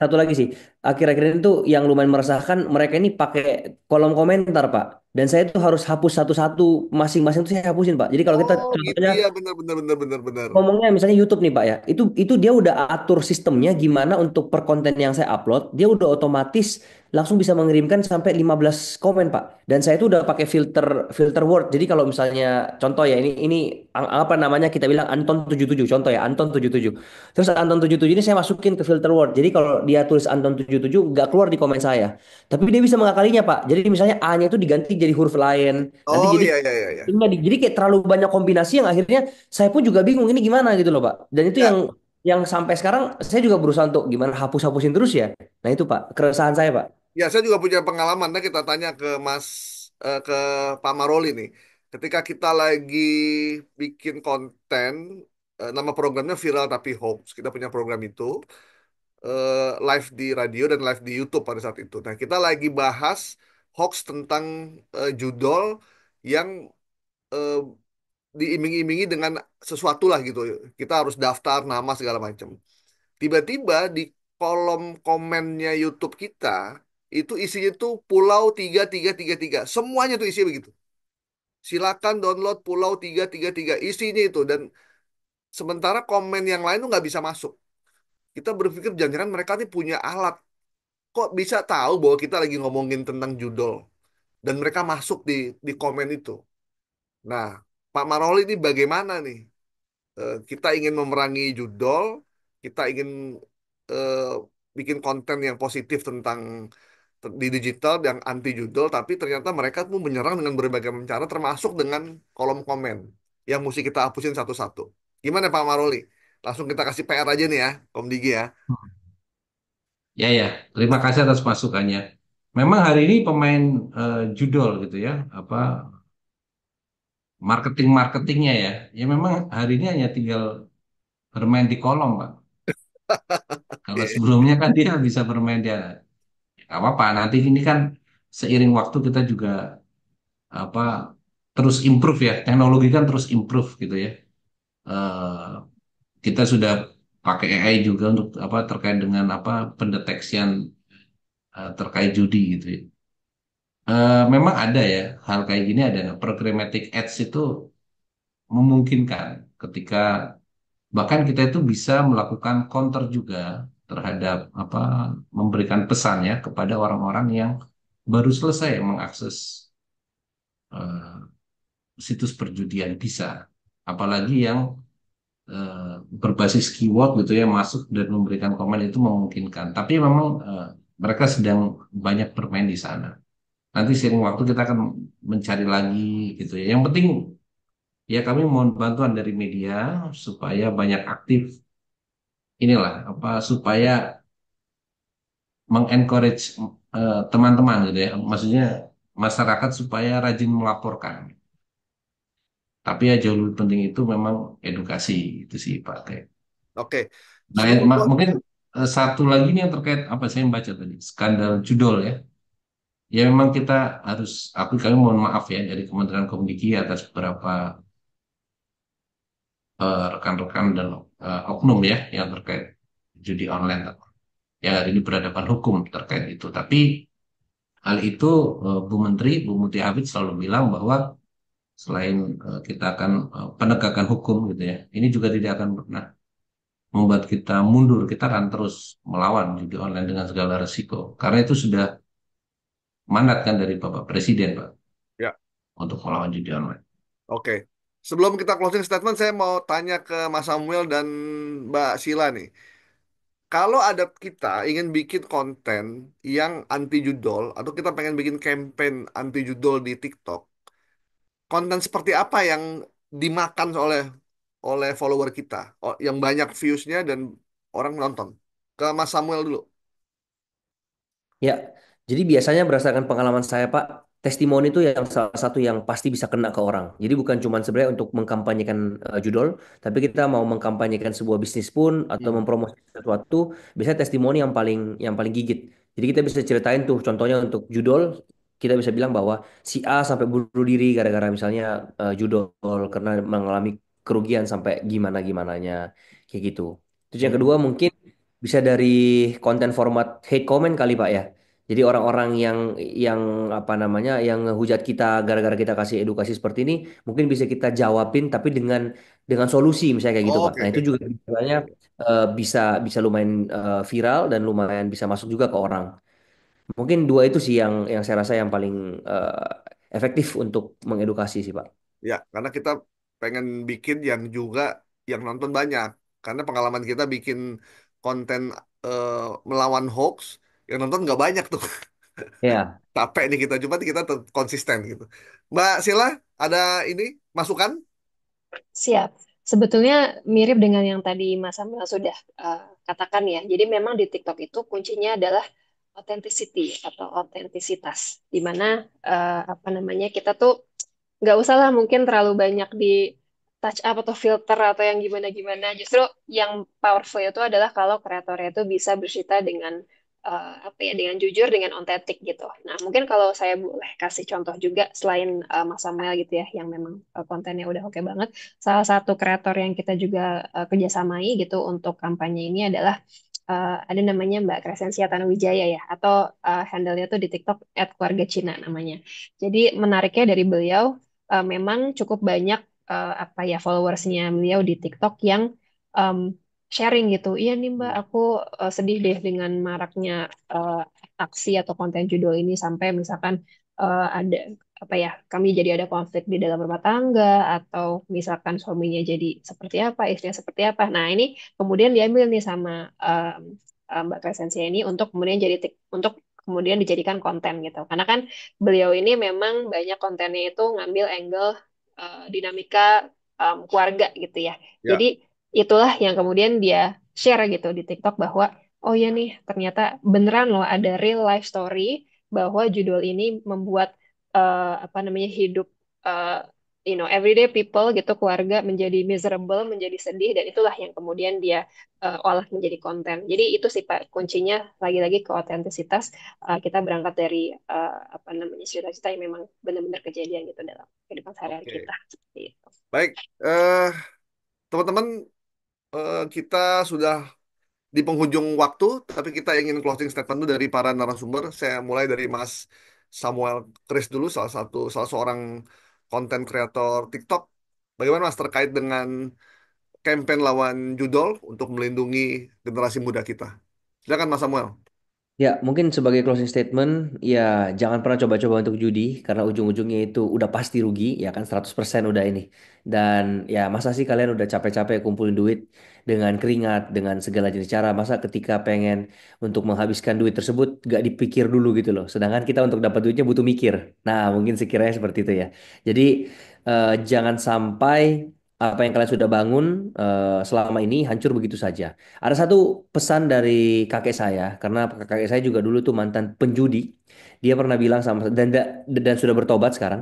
satu lagi sih, akhir-akhir ini tuh yang lumayan meresahkan, mereka ini pakai kolom komentar, Pak. Dan saya tuh harus hapus satu-satu, masing-masing tuh saya hapusin, Pak. Jadi kalau kita
Oh gitu,
contohnya
iya benar benar benar benar benar.
ngomongnya misalnya YouTube nih Pak ya, itu dia udah atur sistemnya gimana untuk per konten yang saya upload, dia udah otomatis langsung bisa mengirimkan sampai 15 komen Pak. Dan saya itu udah pakai filter filter word. Jadi kalau misalnya contoh ya ini apa namanya kita bilang Anton 77 contoh ya Anton 77. Terus Anton 77 ini saya masukin ke filter word. Jadi kalau dia tulis Anton 77 nggak keluar di komen saya. Tapi dia bisa mengakalinya Pak. Jadi misalnya A-nya itu diganti jadi huruf lain, nanti
Oh
jadi
iya iya iya iya.
jadi kayak terlalu banyak kombinasi yang akhirnya saya pun juga bingung ini gimana gitu loh Pak. Dan itu
Ya,
yang sampai sekarang saya juga berusaha untuk gimana hapus-hapusin terus ya. Nah itu Pak, keresahan saya Pak.
ya saya juga punya pengalaman. Nah kita tanya ke ke Pak Maroli nih. Ketika kita lagi bikin konten, nama programnya Viral Tapi Hoax. Kita punya program itu live di radio dan live di YouTube pada saat itu. Nah kita lagi bahas hoax tentang judol yang eh, diiming-imingi dengan sesuatu lah gitu. Kita harus daftar nama segala macam. Tiba-tiba di kolom komennya YouTube kita itu isinya tuh Pulau 3333. Semuanya tuh isinya begitu. Silakan download Pulau 333 isinya itu dan sementara komen yang lain tuh nggak bisa masuk. Kita berpikir jangan-jangan mereka nih punya alat. Kok bisa tahu bahwa kita lagi ngomongin tentang judol dan mereka masuk di komen itu. Nah, Pak Maroli ini bagaimana nih? Kita ingin memerangi judol, kita ingin eh, bikin konten yang positif tentang di digital yang anti judol, tapi ternyata mereka pun menyerang dengan berbagai macam cara, termasuk dengan kolom komen yang mesti kita hapusin satu-satu. Gimana Pak Maroli? Langsung kita kasih PR aja nih ya, Om Digi ya.
Ya, ya. Terima kasih atas masukannya. Memang hari ini pemain judol gitu ya, apa marketingnya ya. Ya memang hari ini hanya tinggal bermain di kolom, Pak. Kalau
Oke.
sebelumnya kan dia bisa bermain dia, nggak apa-apa. Nanti ini kan seiring waktu kita juga apa terus improve ya. Teknologi kan terus improve gitu ya. Eh, kita sudah pakai AI juga untuk apa terkait dengan apa pendeteksian terkait judi gitu ya. Memang ada ya hal kayak gini ada programmatic ads itu memungkinkan ketika bahkan kita itu bisa melakukan counter juga terhadap apa memberikan pesan ya kepada orang-orang yang baru selesai mengakses eh, situs perjudian bisa apalagi yang berbasis keyword gitu ya masuk dan memberikan komen itu memungkinkan tapi memang mereka sedang banyak bermain di sana. Nanti seiring waktu kita akan mencari lagi gitu ya. Yang penting ya kami mohon bantuan dari media supaya banyak aktif inilah apa supaya mengencourage teman-teman gitu ya. Maksudnya masyarakat supaya rajin melaporkan. Tapi ya jauh lebih penting itu memang edukasi itu sih Pak. Teh.
Oke.
Nah,
Sebelum
mungkin satu lagi nih yang terkait apa saya baca tadi skandal judol ya. Ya memang kita harus kami mohon maaf ya dari Kementerian Komunikasi atas beberapa rekan-rekan dan oknum ya yang terkait judi online yang hari ini berhadapan hukum terkait itu. Tapi hal itu Bu Menteri, Bu Muti Hafid selalu bilang bahwa selain kita akan penegakan hukum gitu ya, ini juga tidak akan pernah membuat kita mundur. Kita akan terus melawan judi online dengan segala resiko. Karena itu sudah mandat kan dari Bapak Presiden, Pak,
ya,
untuk melawan judi online.
oke. Sebelum kita closing statement, saya mau tanya ke Mas Samuel dan Mbak Sila nih. Kalau ada kita ingin bikin konten yang anti judol atau kita pengen bikin campaign anti judol di TikTok, konten seperti apa yang dimakan oleh oleh follower kita, yang banyak views-nya dan orang nonton? Ke Mas Samuel dulu.
Ya, jadi biasanya berdasarkan pengalaman saya Pak, testimoni itu yang salah satu yang pasti bisa kena ke orang. Jadi bukan cuma sebenarnya untuk mengkampanyekan judul, tapi kita mau mengkampanyekan sebuah bisnis pun atau
Hmm.
mempromosikan sesuatu, biasanya testimoni yang paling gigit. Jadi kita bisa ceritain tuh, contohnya untuk judul, kita bisa bilang bahwa si A sampai bunuh diri gara-gara misalnya judul karena mengalami kerugian sampai gimana gimananya kayak gitu. Terus yang kedua
Hmm.
mungkin Bisa dari konten format hate comment kali Pak ya. Jadi orang-orang yang apa namanya yang ngehujat kita gara-gara kita kasih edukasi seperti ini mungkin bisa kita jawabin tapi dengan solusi misalnya kayak gitu
Oh,
Pak.
oke
Nah itu
oke.
juga sebenarnya bisa bisa lumayan viral dan lumayan bisa masuk juga ke orang. Mungkin dua itu sih yang saya rasa yang paling efektif untuk mengedukasi sih Pak.
Ya, karena kita pengen bikin yang juga yang nonton banyak. Karena pengalaman kita bikin konten eh, melawan hoax, yang nonton nggak banyak tuh.
Ya.
Capek nih kita, cuma kita tetap konsisten gitu. Mbak Sila, ada ini masukan?
Siap. Sebetulnya mirip dengan yang tadi Mas Samuel sudah katakan ya. Jadi memang di TikTok itu kuncinya adalah authenticity atau otentisitas, di mana apa namanya kita tuh nggak usah lah mungkin terlalu banyak di touch up atau filter atau yang gimana-gimana. Justru yang powerful itu adalah kalau kreatornya itu bisa bercerita dengan apa ya, dengan jujur, dengan otentik gitu. Nah, mungkin kalau saya boleh kasih contoh juga selain Mas Samuel gitu ya, yang memang kontennya udah oke banget. Salah satu kreator yang kita juga kerjasamai gitu untuk kampanye ini adalah ada namanya Mbak Crescencia Tanuwijaya ya, atau handle-nya tuh di TikTok @keluarga Cina namanya. Jadi menariknya dari beliau memang cukup banyak apa ya followersnya beliau di TikTok yang em, sharing gitu. Iya nih Mbak,
Hmm.
aku sedih deh dengan maraknya aksi atau konten judul ini sampai misalkan ada apa ya, kami jadi ada konflik di dalam rumah tangga atau misalkan suaminya jadi seperti apa, istrinya seperti apa. Nah, ini kemudian diambil nih sama Mbak Crescencia ini untuk kemudian untuk kemudian dijadikan konten gitu. Karena kan beliau ini memang banyak kontennya itu ngambil angle dinamika keluarga gitu ya. Jadi
Ya,
itulah yang kemudian dia share gitu di TikTok bahwa oh ya nih ternyata beneran loh ada real life story bahwa judul ini membuat apa namanya hidup uh, everyday people gitu, keluarga menjadi miserable, menjadi sedih, dan itulah yang kemudian dia olah menjadi konten. Jadi itu sih Pak kuncinya, lagi-lagi ke otentisitas. Kita berangkat dari apa namanya cerita-cerita yang memang benar-benar kejadian gitu dalam kehidupan sehari-hari
oke.
kita seperti itu.
Baik, teman-teman, kita sudah di penghujung waktu, tapi kita ingin closing statement dulu dari para narasumber. Saya mulai dari Mas Samuel Chris dulu, salah seorang konten kreator TikTok. Bagaimana Mas terkait dengan campaign lawan judol untuk melindungi generasi muda kita? Silakan Mas Samuel.
Ya, mungkin sebagai closing statement, ya jangan pernah coba-coba untuk judi karena ujung-ujungnya itu udah pasti rugi, ya kan 100% udah ini. Dan ya masa sih kalian udah capek-capek kumpulin duit dengan keringat, dengan segala jenis cara, masa ketika pengen untuk menghabiskan duit tersebut gak dipikir dulu gitu loh. Sedangkan kita untuk dapat duitnya butuh mikir. Nah, mungkin sekiranya seperti itu ya. Jadi jangan sampai apa yang kalian sudah bangun selama ini hancur begitu saja. Ada satu pesan dari kakek saya, karena kakek saya juga dulu tuh mantan penjudi. Dia pernah bilang sama dan sudah bertobat sekarang.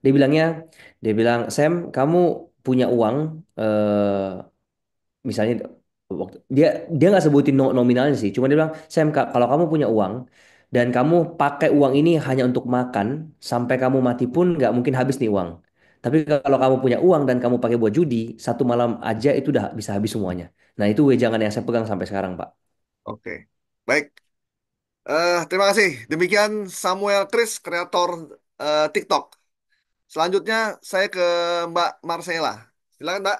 Dia bilangnya, dia bilang, Sam, kamu punya uang, misalnya waktu dia nggak sebutin nominalnya sih, cuma dia bilang, Sam, kalau kamu punya uang dan kamu pakai uang ini hanya untuk makan, sampai kamu mati pun nggak mungkin habis nih uang. Tapi kalau kamu punya uang dan kamu pakai buat judi, satu malam aja itu udah bisa habis semuanya. Nah, itu wejangan yang saya pegang sampai sekarang, Pak.
Oke, baik. Terima kasih. Demikian Samuel Chris, kreator TikTok. Selanjutnya saya ke Mbak Marcella. Silakan Mbak.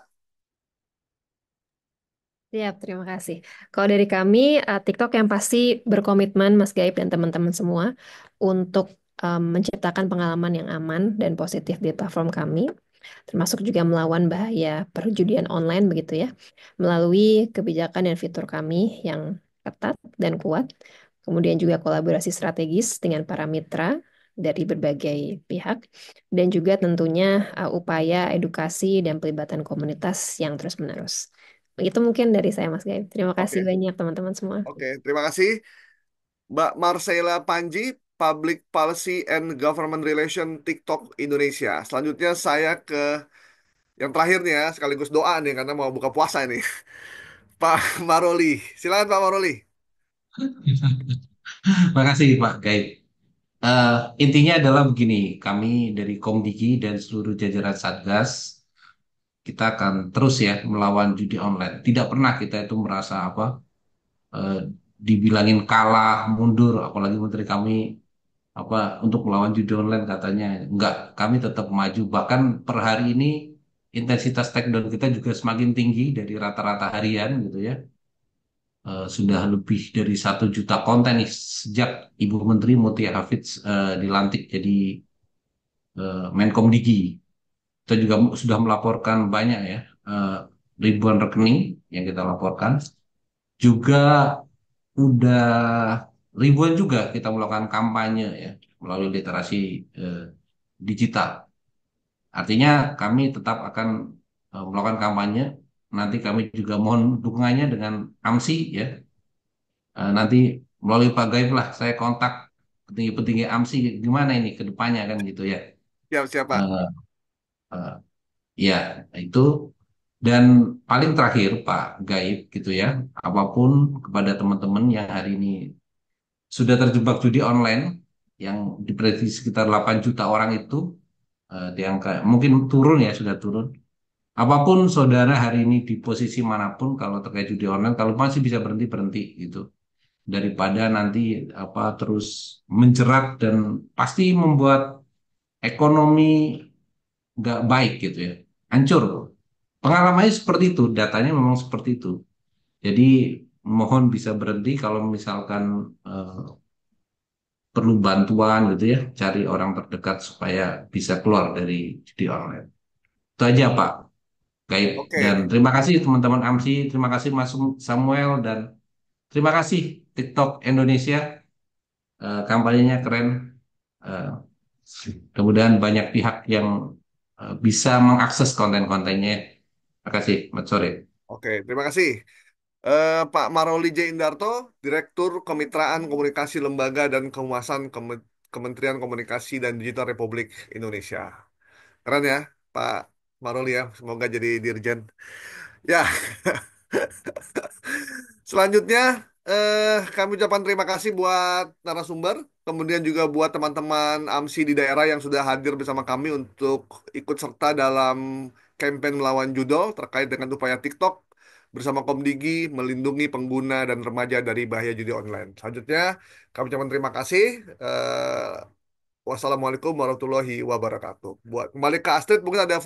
Siap, terima kasih. Kalau dari kami, TikTok yang pasti berkomitmen, Mas Gaib dan teman-teman semua, untuk menciptakan pengalaman yang aman dan positif di platform kami, termasuk juga melawan bahaya perjudian online begitu ya, melalui kebijakan dan fitur kami yang ketat dan kuat, kemudian juga kolaborasi strategis dengan para mitra dari berbagai pihak, dan juga tentunya upaya edukasi dan pelibatan komunitas yang terus-menerus. Itu mungkin dari saya, Mas Gaib. Terima kasih
Oke,
banyak, teman-teman semua.
oke. Terima kasih Mbak Marcella Panji, Public Policy and Government Relation TikTok Indonesia. Selanjutnya saya ke yang terakhir nih ya, sekaligus doa nih karena mau buka puasa ini. Pak Maroli. Silakan Pak Maroli.
Makasih Pak Gaib. Eh, Intinya adalah begini, kami dari Komdigi dan seluruh jajaran Satgas, kita akan terus ya melawan judi online. Tidak pernah kita itu merasa apa eh, dibilangin kalah, mundur, apalagi menteri kami apa untuk melawan judi online katanya enggak, kami tetap maju. Bahkan per hari ini intensitas takedown kita juga semakin tinggi dari rata-rata harian gitu ya. Sudah lebih dari 1 juta konten nih sejak Ibu Menteri Mutia Hafidz dilantik jadi Menkomdigi. Kita juga sudah melaporkan banyak ya, eh, ribuan rekening yang kita laporkan. Juga udah ribuan juga kita melakukan kampanye ya melalui literasi eh, digital. Artinya kami tetap akan melakukan kampanye. Nanti kami juga mohon dukungannya dengan AMSI ya. Nanti melalui Pak Gaib lah saya kontak petinggi-petinggi AMSI gimana ini ke depannya kan gitu ya.
Siap-siap, Pak.
Eh, eh, ya itu. Dan paling terakhir Pak Gaib gitu ya, apapun kepada teman-teman yang hari ini sudah terjebak judi online yang diprediksi sekitar 8 juta orang itu, di angka mungkin turun ya, sudah turun. Apapun saudara hari ini di posisi manapun kalau terkait judi online, kalau masih bisa berhenti berhenti gitu, daripada nanti apa terus menjerat dan pasti membuat ekonomi nggak baik gitu ya, hancur. Pengalamannya seperti itu, datanya memang seperti itu. Jadi mohon bisa berhenti kalau misalkan eh, perlu bantuan gitu ya, cari orang terdekat supaya bisa keluar dari judi online. Itu aja Pak Gaib. Dan
Oke.
terima kasih teman-teman AMSI, terima kasih Mas Samuel, dan terima kasih TikTok Indonesia. Kampanyenya keren. Eh, Kemudian banyak pihak yang bisa mengakses konten-kontennya. Terima kasih, Mas Sore.
Oke, terima kasih. Pak Maroli J. Indarto, Direktur Kemitraan Komunikasi Lembaga dan Kehumasan Kementerian Komunikasi dan Digital Republik Indonesia. Keren ya, Pak Maroli ya. Semoga jadi dirjen. Ya, selanjutnya kami ucapkan terima kasih buat narasumber, kemudian juga buat teman-teman AMSI di daerah yang sudah hadir bersama kami untuk ikut serta dalam kampanye melawan judol terkait dengan upaya TikTok bersama Komdigi melindungi pengguna dan remaja dari bahaya judi online. Selanjutnya, kami ucapkan terima kasih. Wassalamualaikum warahmatullahi wabarakatuh. Buat kembali ke Astrid, mungkin ada